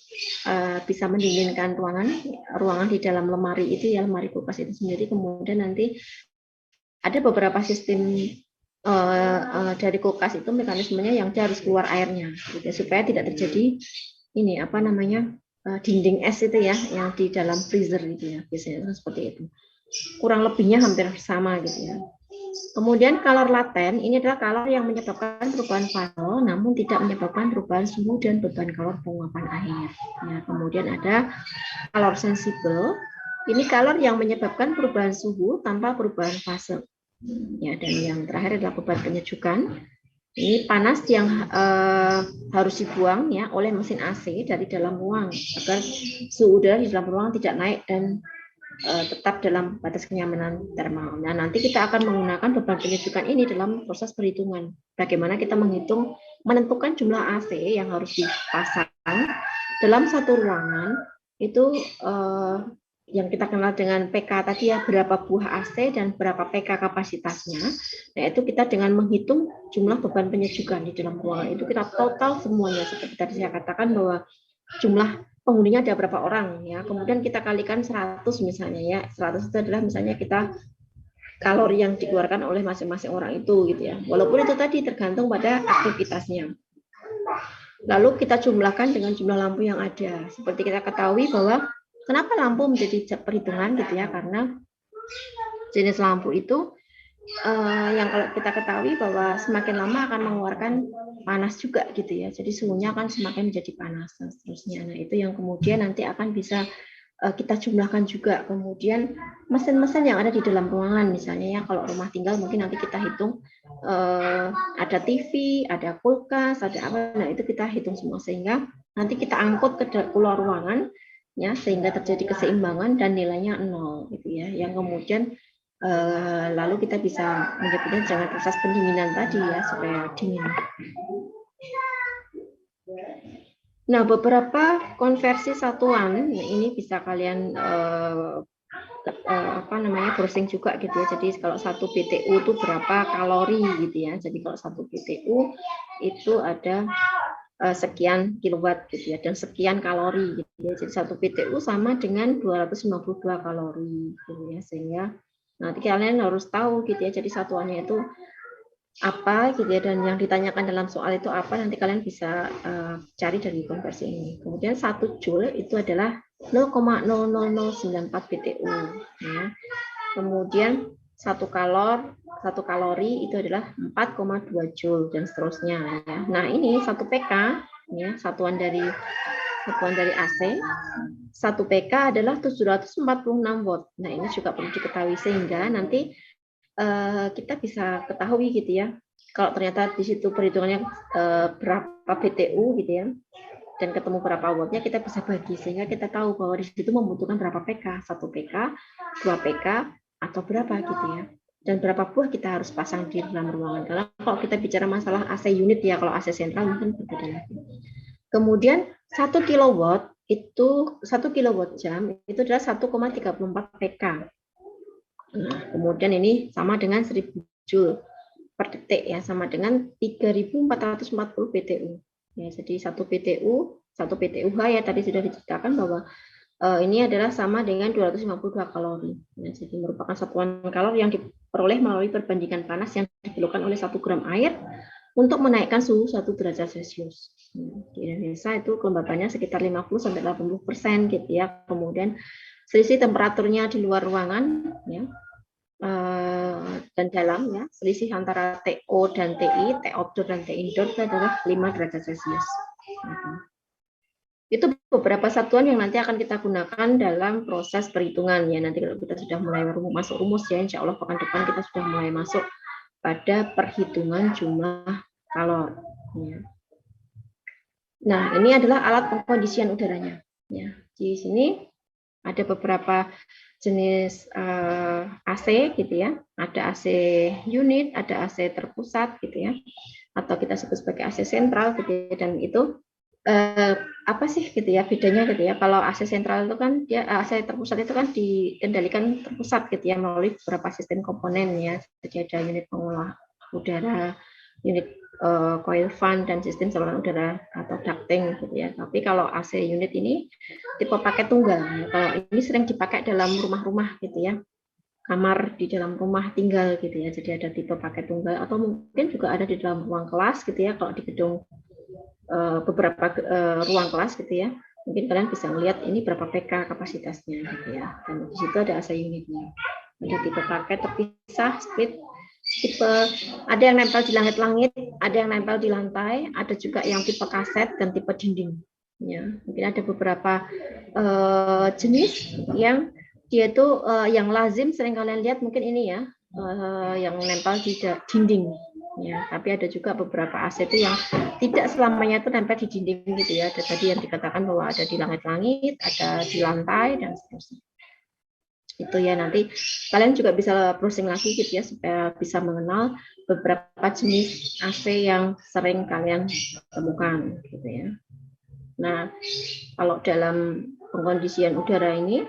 [SPEAKER 1] bisa mendinginkan ruangan di dalam lemari itu ya, lemari kulkas itu sendiri. Kemudian nanti ada beberapa sistem dari kulkas itu mekanismenya yang dia harus keluar airnya, gitu, supaya tidak terjadi ini apa namanya dinding es itu ya, yang di dalam freezer gitu ya, biasanya seperti itu. Kurang lebihnya hampir sama gitu ya. Kemudian kalor laten ini adalah kalor yang menyebabkan perubahan fase, namun tidak menyebabkan perubahan suhu dan beban kalor penguapan air. Ya, kemudian ada kalor sensibel. Ini kalor yang menyebabkan perubahan suhu tanpa perubahan fase. Ya, dan yang terakhir adalah beban penyejukan. Ini panas yang harus dibuang ya oleh mesin AC dari dalam ruang agar suhu udara di dalam ruang tidak naik dan tetap dalam batas kenyamanan termal. Nah, nanti kita akan menggunakan beban penyejukan ini dalam proses perhitungan. Bagaimana kita menentukan jumlah AC yang harus dipasang dalam satu ruangan itu yang kita kenal dengan PK tadi ya, berapa buah AC dan berapa PK kapasitasnya. Nah, itu kita dengan menghitung jumlah beban penyejukan di dalam ruangan itu kita total semuanya, seperti tadi saya katakan bahwa jumlah penghuninya ada berapa orang ya. Kemudian kita kalikan 100 misalnya ya. 100 itu adalah misalnya kita kalori yang dikeluarkan oleh masing-masing orang itu gitu ya. Walaupun itu tadi tergantung pada aktivitasnya. Lalu kita jumlahkan dengan jumlah lampu yang ada. Seperti kita ketahui bahwa kenapa lampu menjadi perhitungan gitu ya, karena jenis lampu itu yang kalau kita ketahui bahwa semakin lama akan mengeluarkan panas juga gitu ya, jadi suhunya akan semakin menjadi panas dan seterusnya. Nah, itu yang kemudian nanti akan bisa kita jumlahkan juga. Kemudian mesin-mesin yang ada di dalam ruangan misalnya ya, kalau rumah tinggal mungkin nanti kita hitung ada TV, ada kulkas, ada apa, nah itu kita hitung semua sehingga nanti kita angkut ke keluar ruangan ya, sehingga terjadi keseimbangan dan nilainya 0 gitu ya, yang kemudian lalu kita bisa menyebutnya dengan proses pendinginan tadi ya, supaya dingin. Nah, beberapa konversi satuan ini bisa kalian browsing juga gitu ya. Jadi kalau 1 BTU itu berapa kalori gitu ya. Jadi kalau 1 BTU itu ada sekian kilowatt gitu ya, dan sekian kalori gitu ya. Jadi 1 BTU sama dengan 252 kalori gitu ya, sehingga nanti kalian harus tahu gitu ya, jadi satuannya itu apa gitu ya, dan yang ditanyakan dalam soal itu apa, nanti kalian bisa cari dari konversi ini. Kemudian 1 joule itu adalah 0,00094 BTU ya. Kemudian 1 kalori itu adalah 4,2 joule dan seterusnya ya. Nah, ini 1 PK ya, satuan dari AC. 1 PK adalah 746 watt. Nah, ini juga perlu diketahui sehingga nanti kita bisa ketahui gitu ya. Kalau ternyata di situ perhitungannya berapa BTU gitu ya, dan ketemu berapa wattnya, kita bisa bagi sehingga kita tahu bahwa di situ membutuhkan berapa PK, 1 PK, 2 PK, atau berapa gitu ya. Dan berapa buah kita harus pasang di dalam ruangan. Karena kalau kita bicara masalah AC unit ya, kalau AC sentral mungkin berbeda lagi. Kemudian 1 kilowatt itu 1 kilowatt jam itu adalah 1,34 PK. Nah, kemudian ini sama dengan 1000 joule per detik ya, sama dengan 3440 BTU. Ya, jadi 1 BTUH ya tadi sudah diceritakan bahwa ini adalah sama dengan 252 kalori. Nah, jadi merupakan satuan kalori yang diperoleh melalui perbandingan panas yang diperlukan oleh 1 gram air untuk menaikkan suhu 1 derajat Celcius. Di Indonesia itu kelembabannya sekitar 50-80% gitu ya. Kemudian selisih temperaturnya di luar ruangan ya, dan dalam ya, selisih antara TO dan TI, T outdoor dan T indoor itu adalah 5 derajat Celcius. Itu beberapa satuan yang nanti akan kita gunakan dalam proses perhitungan ya. Nanti kalau kita sudah mulai masuk rumus ya, insya Allah pekan depan kita sudah mulai masuk pada perhitungan jumlah kalor. Ya. Nah, ini adalah alat pengkondisian udaranya. Ya, di sini ada beberapa jenis AC gitu ya. Ada AC unit, ada AC terpusat gitu ya. Atau kita sebut sebagai AC sentral gitu ya. Dan itu apa sih gitu ya bedanya gitu ya. Kalau AC sentral itu kan dia AC terpusat itu kan dikendalikan terpusat gitu ya melalui beberapa sistem komponen ya. Jadi ada unit pengolah udara, unit coil fan dan sistem saluran udara atau ducting gitu ya. Tapi kalau AC unit ini tipe paket tunggal. Kalau ini sering dipakai dalam rumah-rumah gitu ya. Kamar di dalam rumah tinggal gitu ya. Jadi ada tipe paket tunggal atau mungkin juga ada di dalam ruang kelas gitu ya kalau di gedung beberapa ruang kelas gitu ya. Mungkin kalian bisa melihat ini berapa PK kapasitasnya gitu ya. Dan di situ ada AC unitnya. Ada tipe paket terpisah, split, tipe ada yang nempel di langit-langit, ada yang nempel di lantai, ada juga yang tipe kaset dan tipe dinding. Ya, mungkin ada beberapa jenis yang dia itu yang lazim sering kalian lihat mungkin ini ya, yang nempel di dinding. Ya, tapi ada juga beberapa AC itu yang tidak selamanya itu nempel di dinding gitu ya. Ada tadi yang dikatakan bahwa ada di langit-langit, ada di lantai dan seterusnya. Itu ya nanti kalian juga bisa browsing lagi gitu ya supaya bisa mengenal beberapa jenis AC yang sering kalian temukan gitu ya. Nah, kalau dalam pengkondisian udara ini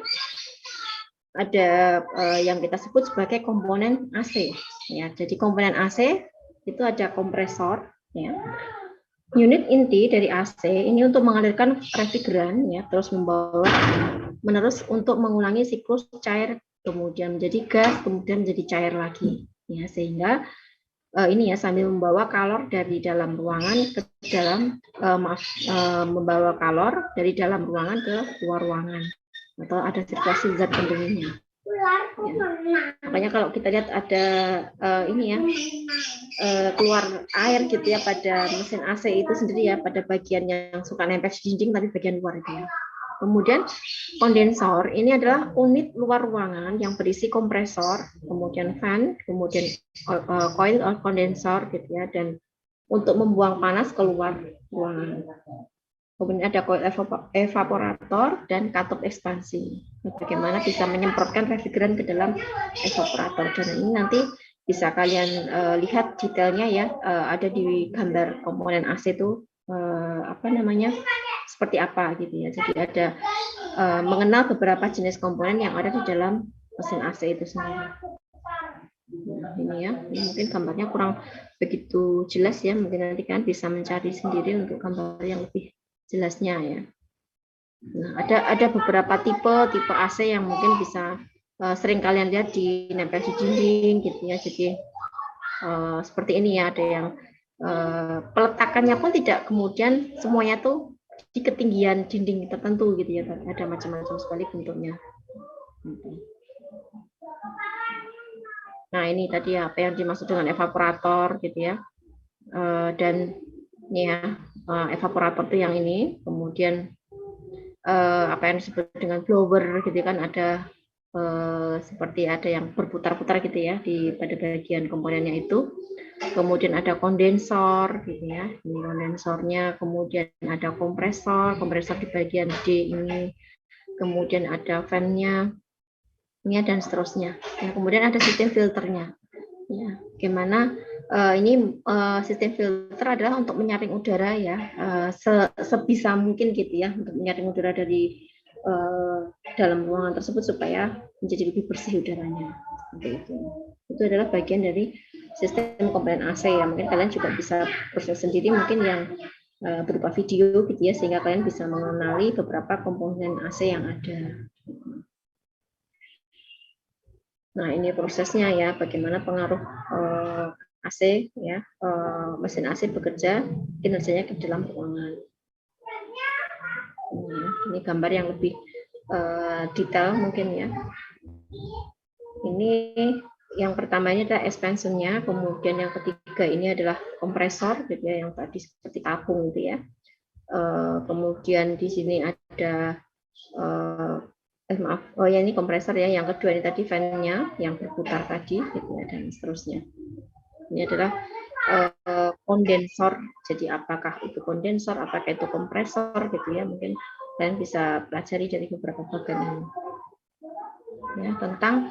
[SPEAKER 1] ada yang kita sebut sebagai komponen AC ya. Jadi komponen AC itu ada kompresor ya. Unit inti dari AC ini untuk mengalirkan refrigeran ya, terus membawa menerus untuk mengulangi siklus cair kemudian menjadi gas, kemudian menjadi cair lagi ya, sehingga ini ya sambil membawa kalor dari dalam ruangan ke dalam membawa kalor dari dalam ruangan ke luar ruangan atau ada sirkulasi zat pendinginnya. Ya. Makanya kalau kita lihat ada ini ya keluar air gitu ya pada mesin AC itu sendiri ya pada bagian yang suka nempel di dinding tapi bagian luar itu ya. Kemudian kondensor ini adalah unit luar ruangan yang berisi kompresor, kemudian fan, kemudian coil kondensor gitu ya, dan untuk membuang panas keluar ruangan. Kemudian ada coil evaporator dan katup ekspansi. Bagaimana bisa menyemprotkan refrigeran ke dalam evaporator, dan ini nanti bisa kalian lihat detailnya ya, ada di gambar komponen AC itu apa namanya seperti apa gitu ya. Jadi ada mengenal beberapa jenis komponen yang ada di dalam mesin AC itu sendiri. Nah, ini ya, ini mungkin gambarnya kurang begitu jelas ya, mungkin nanti kan bisa mencari sendiri untuk gambar yang lebih jelasnya ya. Nah, ada beberapa tipe AC yang mungkin bisa sering kalian lihat di nempel di dinding gitu ya. Jadi seperti ini ya, ada yang peletakannya pun tidak kemudian semuanya tuh di ketinggian dinding tertentu gitu ya. Ada macam-macam sekali bentuknya. Nah, ini tadi apa yang dimaksud dengan evaporator gitu ya. Dan ini ya, evaporator itu yang ini, kemudian apa yang disebut dengan blower gitu kan, ada seperti ada yang berputar-putar gitu ya di pada bagian komponennya itu. Kemudian ada kondensor gitu ya, ini kondensornya, kemudian ada kompresor di bagian D ini, kemudian ada fan-nya ya, dan seterusnya. Ya, kemudian ada sistem filternya. Ya, bagaimana ini sistem filter adalah untuk menyaring udara ya, sebisa mungkin gitu ya, untuk menyaring udara dari dalam ruangan tersebut supaya menjadi lebih bersih udaranya. Seperti itu. Itu adalah bagian dari sistem komponen AC ya. Mungkin kalian juga bisa proses sendiri mungkin yang berupa video gitu ya, sehingga kalian bisa mengenali beberapa komponen AC yang ada. Nah, ini prosesnya ya, bagaimana pengaruh AC ya, mesin AC bekerja kinerjanya ke dalam ruangan. Ini gambar yang lebih detail mungkin ya. Ini yang pertama ini adalah expansionnya, kemudian yang ketiga ini adalah kompresor gitu ya, yang tadi seperti tabung gitu ya. Kemudian di sini ada ini kompresor ya, yang kedua ini tadi fan-nya yang berputar tadi gitu ya, dan seterusnya. Ini adalah kondensor. Jadi apakah itu kondensor, apakah itu kompresor gitu ya, mungkin kalian bisa pelajari dari beberapa bagian ini ya, tentang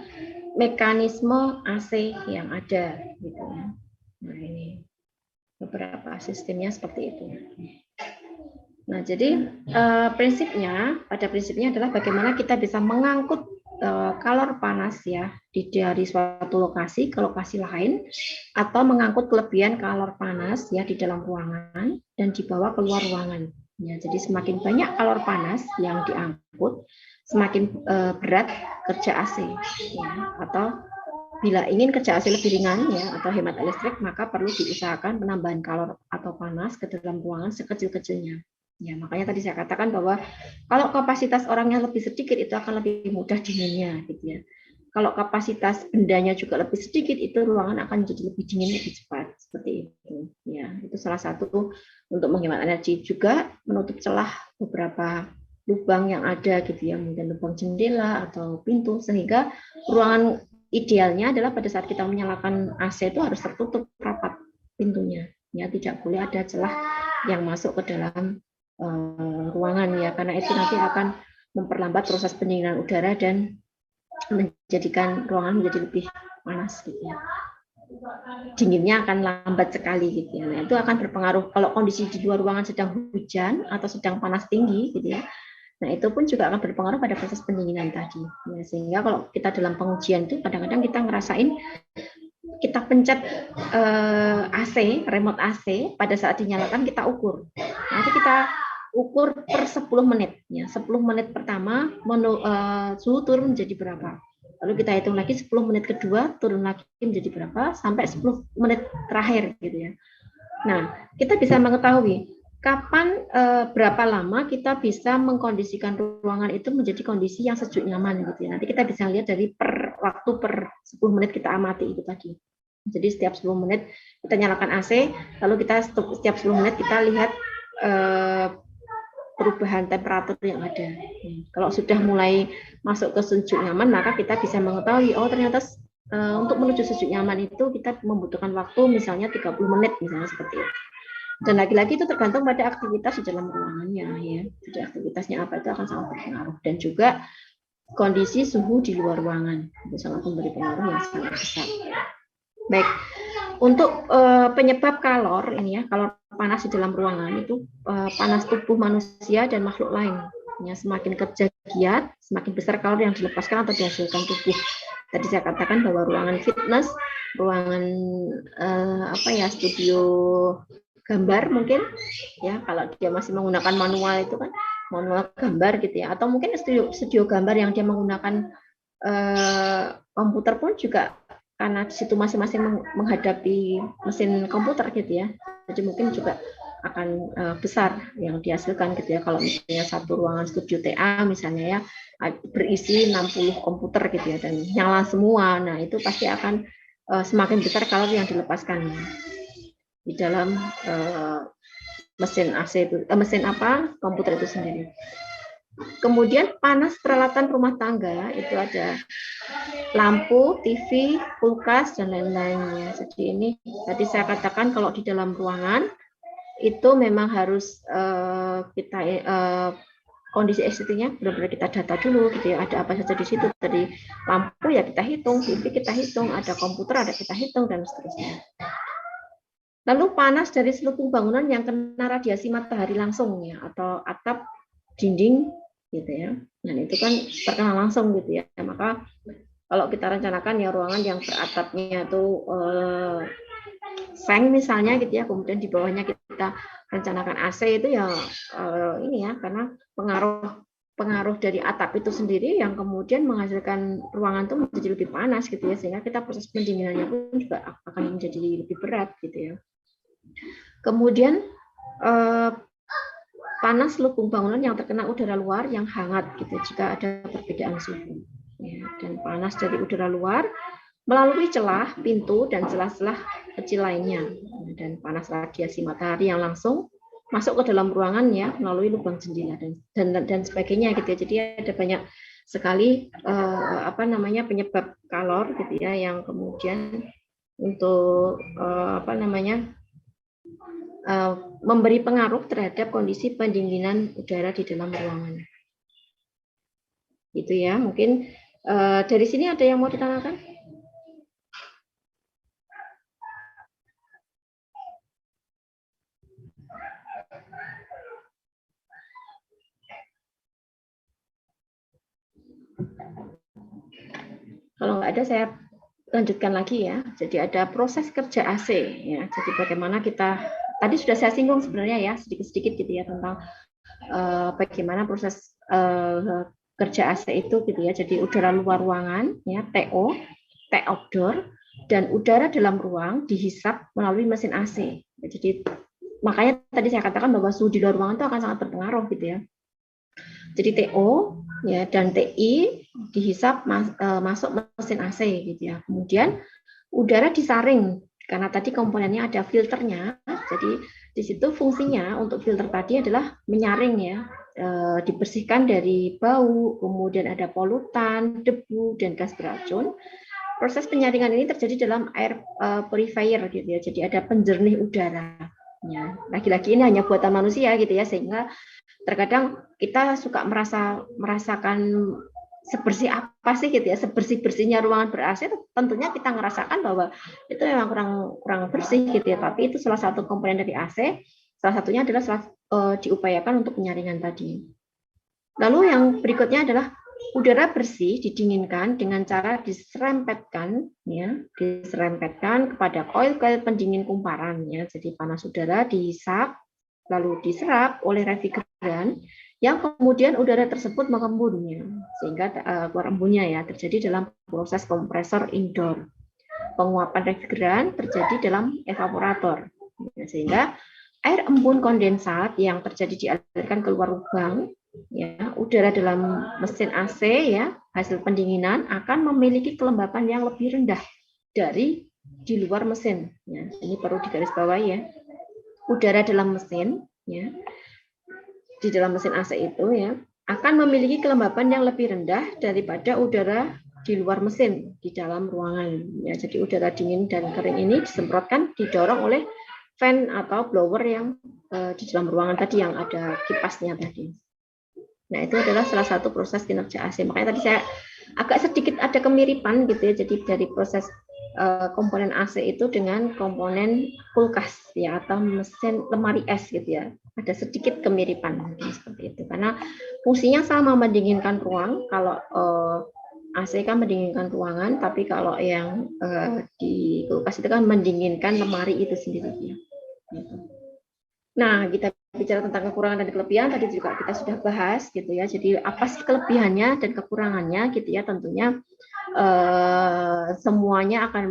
[SPEAKER 1] mekanisme AC yang ada gitu ya. Nah, ini beberapa sistemnya seperti itu. Nah, jadi pada prinsipnya adalah bagaimana kita bisa mengangkut kalor panas ya dari suatu lokasi ke lokasi lain, atau mengangkut kelebihan kalor panas ya di dalam ruangan dan dibawa keluar ruangan. Ya, jadi semakin banyak kalor panas yang diangkut, semakin berat kerja AC. Ya, atau bila ingin kerja AC lebih ringan ya atau hemat listrik, maka perlu diusahakan penambahan kalor atau panas ke dalam ruangan sekecil-kecilnya. Ya, makanya tadi saya katakan bahwa kalau kapasitas orangnya lebih sedikit itu akan lebih mudah dinginnya gitu ya. Kalau kapasitas bendanya juga lebih sedikit, itu ruangan akan jadi lebih dingin lebih cepat seperti itu. Ya, itu salah satu untuk menghemat energi, juga menutup celah beberapa lubang yang ada gitu ya, mungkin lubang jendela atau pintu, sehingga ruangan idealnya adalah pada saat kita menyalakan AC itu harus tertutup rapat pintunya. Ya, tidak boleh ada celah yang masuk ke dalam ruangan ya, karena itu nanti akan memperlambat proses pendinginan udara dan menjadikan ruangan menjadi lebih panas gitu ya. Dinginnya akan lambat sekali gitu ya. Nah, itu akan berpengaruh kalau kondisi di luar ruangan sedang hujan atau sedang panas tinggi gitu ya. Nah, itu pun juga akan berpengaruh pada proses pendinginan tadi. Ya, sehingga kalau kita dalam pengujian itu kadang-kadang kita ngerasain kita pencet AC, remote AC, pada saat dinyalakan kita ukur. Nanti kita ukur per 10 menit. Ya, 10 menit pertama suhu turun menjadi berapa. Lalu kita hitung lagi 10 menit kedua turun lagi menjadi berapa, sampai 10 menit terakhir gitu ya. Nah, kita bisa mengetahui kapan berapa lama kita bisa mengkondisikan ruangan itu menjadi kondisi yang sejuk nyaman gitu ya. Nanti kita bisa lihat dari waktu per 10 menit kita amati itu tadi. Jadi setiap 10 menit kita nyalakan AC, lalu kita setiap 10 menit kita lihat perubahan temperatur yang ada. Kalau sudah mulai masuk ke sejuk nyaman, maka kita bisa mengetahui, oh ternyata untuk menuju sejuk nyaman itu kita membutuhkan waktu misalnya 30 menit misalnya seperti itu. Dan lagi-lagi itu tergantung pada aktivitas di dalam ruangannya ya. Jadi aktivitasnya apa itu akan sangat berpengaruh, dan juga kondisi suhu di luar ruangan itu sangat memberi pengaruh yang sangat besar. Baik, untuk penyebab kalor ini ya, kalor panas di dalam ruangan itu panas tubuh manusia dan makhluk lain. Ya, semakin kerja giat, semakin besar kalor yang dilepaskan atau dihasilkan tubuh. Tadi saya katakan bahwa ruangan fitness, ruangan studio gambar mungkin ya, kalau dia masih menggunakan manual itu kan manual gambar gitu ya, atau mungkin studio gambar yang dia menggunakan komputer pun juga, karena di situ masing-masing menghadapi mesin komputer gitu ya, jadi mungkin juga akan besar yang dihasilkan gitu ya. Kalau misalnya satu ruangan studio TA misalnya ya berisi 60 komputer gitu ya dan nyala semua, nah itu pasti akan semakin besar kalor yang dilepaskan di dalam mesin AC itu, komputer itu sendiri. Kemudian panas peralatan rumah tangga itu ada lampu, TV, kulkas dan lain-lainnya. Jadi ini tadi saya katakan kalau di dalam ruangan itu memang harus kita kondisi estetiknya benar-benar kita data dulu gitu ya. Ada apa saja di situ. Tadi lampu ya kita hitung, TV kita hitung, ada komputer ada kita hitung dan seterusnya. Lalu panas dari selubung bangunan yang kena radiasi matahari langsung ya, atau atap, dinding gitu ya. Nah, itu kan terkena langsung gitu ya. Maka kalau kita rencanakan ya ruangan yang beratapnya itu seng misalnya gitu ya, kemudian di bawahnya kita rencanakan AC itu ya ini ya, karena pengaruh dari atap itu sendiri yang kemudian menghasilkan ruangan itu menjadi lebih panas gitu ya, sehingga kita proses pendinginannya pun juga akan menjadi lebih berat gitu ya. Kemudian panas lubung bangunan yang terkena udara luar yang hangat gitu jika ada perbedaan suhu ya, dan panas dari udara luar melalui celah pintu dan celah-celah kecil lainnya, dan panas radiasi matahari yang langsung masuk ke dalam ruangan ya melalui lubang jendela dan sebagainya gitu ya. Jadi ada banyak sekali penyebab kalor gitu ya yang kemudian untuk memberi pengaruh terhadap kondisi pendinginan udara di dalam ruangan. Gitu ya, mungkin dari sini ada yang mau ditanyakan? Kalau nggak ada saya lanjutkan lagi ya. Jadi ada proses kerja AC ya. Jadi bagaimana kita tadi sudah saya singgung sebenarnya ya sedikit-sedikit gitu ya tentang bagaimana proses kerja AC itu gitu ya. Jadi udara luar ruangan ya TO, T outdoor, dan udara dalam ruang dihisap melalui mesin AC. Jadi makanya tadi saya katakan bahwa suhu di luar ruangan itu akan sangat berpengaruh gitu ya. Jadi TO ya dan TI dihisap masuk mesin AC gitu ya. Kemudian udara disaring karena tadi komponennya ada filternya. Jadi di situ fungsinya untuk filter tadi adalah menyaring ya, dibersihkan dari bau, kemudian ada polutan, debu dan gas beracun. Proses penyaringan ini terjadi dalam air purifier gitu ya. Jadi ada penjernih udara. Ya, lagi-lagi ini hanya buatan manusia gitu ya, sehingga terkadang kita suka merasakan sebersih apa sih gitu ya, sebersih-bersihnya ruangan ber-AC, tentunya kita ngerasakan bahwa itu memang kurang bersih gitu ya, tapi itu salah satu komponen dari AC, salah satunya adalah diupayakan untuk penyaringan tadi. Lalu yang berikutnya adalah udara bersih didinginkan dengan cara diserempetkan kepada koil-koil pendingin kumparan ya. Jadi panas udara dihisap lalu diserap oleh refrigeran yang kemudian udara tersebut mengembunnya sehingga keluar embunnya ya terjadi dalam proses kompresor indoor. Penguapan refrigeran terjadi dalam evaporator sehingga air embun kondensat yang terjadi dialirkan keluar lubang ya, udara dalam mesin AC ya, hasil pendinginan akan memiliki kelembapan yang lebih rendah dari di luar mesin. Ya, ini perlu digarisbawahi ya. Udara dalam mesin ya, di dalam mesin AC itu ya, akan memiliki kelembapan yang lebih rendah daripada udara di luar mesin di dalam ruangan. Ya, jadi udara dingin dan kering ini disemprotkan, didorong oleh fan atau blower yang di dalam ruangan tadi yang ada kipasnya tadi. Nah, itu adalah salah satu proses kinerja AC. Makanya tadi saya agak sedikit ada kemiripan gitu ya. Jadi dari proses komponen AC itu dengan komponen kulkas ya atau mesin lemari es gitu ya. Ada sedikit kemiripan mungkin seperti itu. Karena fungsinya sama, mendinginkan ruang. Kalau AC kan mendinginkan ruangan, tapi kalau yang di kulkas itu kan mendinginkan lemari itu sendiri ya. Gitu. Nah, kita bicara tentang kekurangan dan kelebihan tadi juga kita sudah bahas gitu ya. Jadi apa sih kelebihannya dan kekurangannya gitu ya, tentunya semuanya akan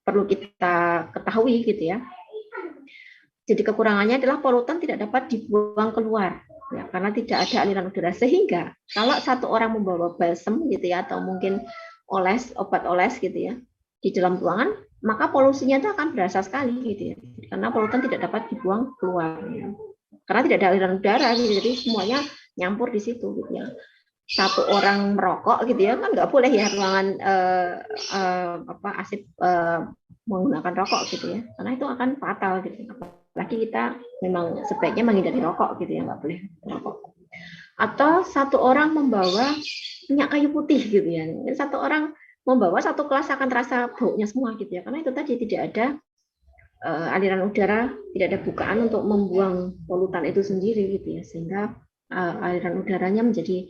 [SPEAKER 1] perlu kita ketahui gitu ya. Jadi kekurangannya adalah polutan tidak dapat dibuang keluar ya, karena tidak ada aliran udara, sehingga kalau satu orang membawa balsem gitu ya atau mungkin obat oles gitu ya di dalam ruangan, maka polusinya itu akan berasa sekali gitu ya, karena polutan tidak dapat dibuang keluar ya. Karena tidak ada aliran udara gitu, jadi semuanya nyampur di situ gitu ya. Satu orang merokok gitu ya kan nggak boleh ya ruangan asip menggunakan rokok gitu ya, karena itu akan fatal gitu. Apalagi kita memang sebaiknya menghindari rokok gitu ya, nggak boleh rokok. Atau satu orang membawa minyak kayu putih gitu ya, satu orang membawa satu kelas akan terasa baunya semua gitu ya, karena itu tadi tidak ada aliran udara, tidak ada bukaan untuk membuang polutan itu sendiri gitu ya, sehingga aliran udaranya menjadi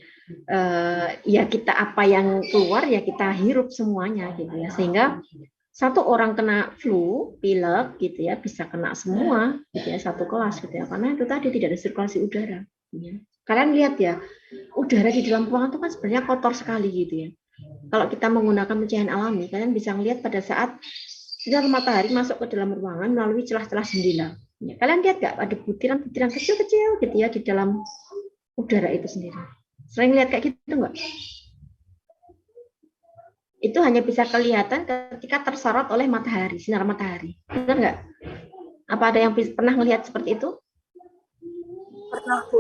[SPEAKER 1] ya kita apa yang keluar ya kita hirup semuanya gitu ya, sehingga satu orang kena flu, pilek gitu ya, bisa kena semua gitu ya, satu kelas gitu ya, karena itu tadi tidak ada sirkulasi udara ya. Kalian lihat ya, udara di dalam ruangan itu kan sebenarnya kotor sekali gitu ya. Kalau kita menggunakan pencahayaan alami, kalian bisa melihat pada saat sinar matahari masuk ke dalam ruangan melalui celah-celah jendela. Ya, kalian lihat nggak ada butiran-butiran kecil-kecil gitu ya di dalam udara itu sendiri. Sering lihat kayak gitu nggak? Itu hanya bisa kelihatan ketika tersorot oleh matahari, sinar matahari. Benar nggak? Apa ada yang pernah melihat seperti itu?
[SPEAKER 4] Pernah, Bu.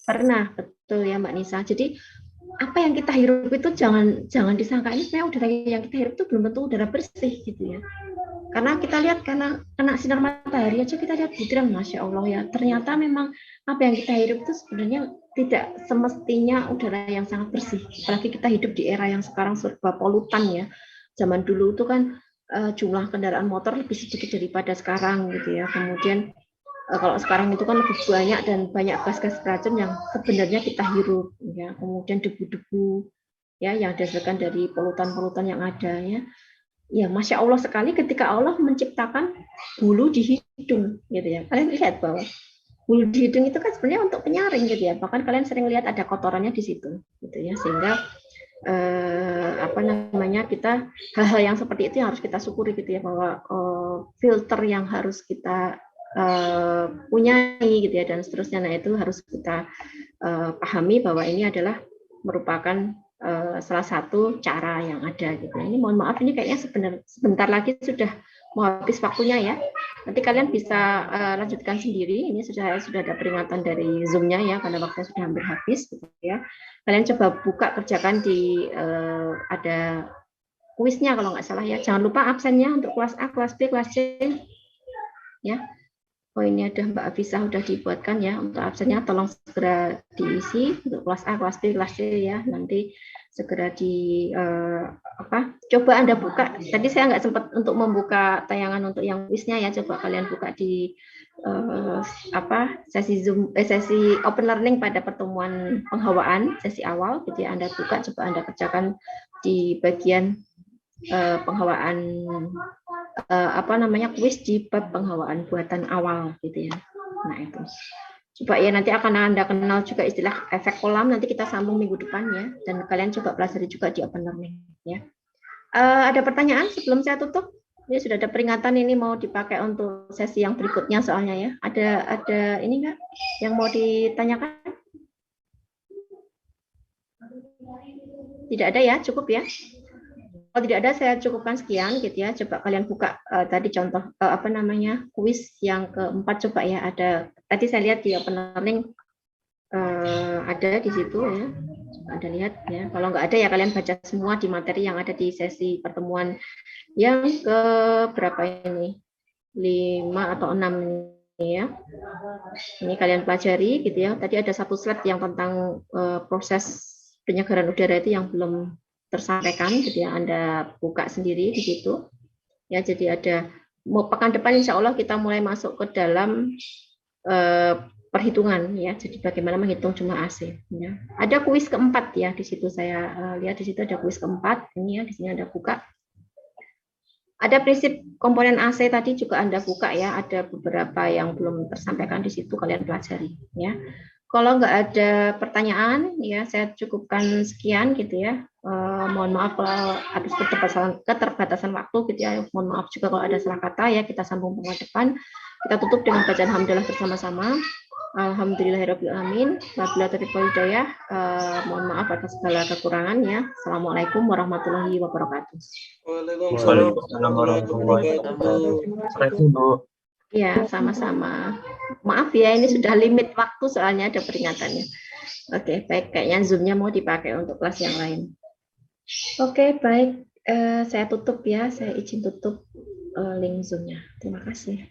[SPEAKER 1] Pernah, betul ya Mbak Nisa. Jadi apa yang kita hirup itu jangan disangka ini sebenarnya udara yang kita hirup itu belum tentu udara bersih gitu ya. Karena kita lihat karena kena sinar matahari aja kita lihat butiran, Masya Allah ya. Ternyata memang apa yang kita hirup itu sebenarnya tidak semestinya udara yang sangat bersih. Apalagi kita hidup di era yang sekarang serba polutan ya. Zaman dulu itu kan jumlah kendaraan motor lebih sedikit daripada sekarang gitu ya. Kemudian kalau sekarang itu kan lebih banyak dan banyak gas-gas beracun yang sebenarnya kita hirup ya. Kemudian debu-debu ya, yang dihasilkan dari polutan-polutan yang ada ya. Ya, Masya Allah sekali ketika Allah menciptakan bulu di hidung, gitu ya. Kalian lihat bahwa bulu di hidung itu kan sebenarnya untuk penyaring, gitu ya. Bahkan kalian sering lihat ada kotorannya di situ, gitu ya. Sehingga apa namanya, kita hal-hal yang seperti itu yang harus kita syukuri, gitu ya, bahwa filter yang harus kita punyai, gitu ya, dan seterusnya. Nah, itu harus kita pahami bahwa ini adalah merupakan salah satu cara yang ada gitu. Ini mohon maaf, ini kayaknya sebentar lagi sudah mau habis waktunya ya. Nanti kalian bisa lanjutkan sendiri. Ini sudah ada peringatan dari Zoom-nya ya, karena waktunya sudah hampir habis gitu ya. Kalian coba buka, kerjakan di ada kuisnya kalau nggak salah ya. Jangan lupa absennya untuk kelas A, kelas B, kelas C ya. Oh, ini ada Mbak Afisa sudah dibuatkan ya untuk absennya, tolong segera diisi untuk kelas A, kelas B, kelas C ya. Nanti segera coba Anda buka. Tadi saya nggak sempat untuk membuka tayangan untuk yang kuisnya ya. Coba kalian buka di sesi Zoom, sesi Open Learning pada pertemuan penghawaan sesi awal. Jadi Anda buka, coba Anda kerjakan di bagian penghawaan kuis di bab penghawaan buatan awal gitu ya. Nah, itu coba ya, nanti akan Anda kenal juga istilah efek kolam, nanti kita sambung minggu depan ya, dan kalian coba pelajari juga di Open Learning ya. Ada pertanyaan sebelum saya tutup? Ini sudah ada peringatan, ini mau dipakai untuk sesi yang berikutnya soalnya ya. Ada ini enggak yang mau ditanyakan? Tidak ada ya, cukup ya. Kalau tidak ada, saya cukupkan sekian gitu ya. Coba kalian buka tadi contoh kuis yang keempat, coba ya. Ada tadi saya lihat di Open Learning ada di situ ya. Anda lihat ya. Kalau nggak ada ya kalian baca semua di materi yang ada di sesi pertemuan yang ke berapa ini? 5 atau 6 ini ya. Ini kalian pelajari gitu ya. Tadi ada satu slide yang tentang proses penyegaran udara itu yang belum tersampaikan, gitu ya. Anda buka sendiri di situ ya. Jadi ada pekan depan insya Allah kita mulai masuk ke dalam perhitungan ya. Jadi bagaimana menghitung jumlah AC ya. Ada kuis keempat ya di situ, saya lihat di situ ada kuis keempat ini ya. Di sini Anda buka. Ada prinsip komponen AC tadi juga Anda buka ya. Ada beberapa yang belum tersampaikan di situ, kalian pelajari ya. Kalau nggak ada pertanyaan, ya saya cukupkan sekian gitu ya. Mohon maaf kalau atas keterbatasan waktu gitu ya. Mohon maaf juga kalau ada salah kata ya. Kita sambung ke depan. Kita tutup dengan bacaan alhamdulillah bersama-sama. Alhamdulillahirobbilalamin. Wabillahi taufiq wal hidayah. Mohon maaf atas segala kekurangan ya. Assalamualaikum warahmatullahi wabarakatuh.
[SPEAKER 5] Waalaikumsalam warahmatullahi wabarakatuh.
[SPEAKER 1] Ya, sama-sama. Maaf ya, ini sudah limit waktu soalnya ada peringatannya. Oke, baik. Kayaknya Zoom-nya mau dipakai untuk kelas yang lain. Oke, baik. Saya tutup ya. Saya izin tutup link Zoom-nya. Terima kasih.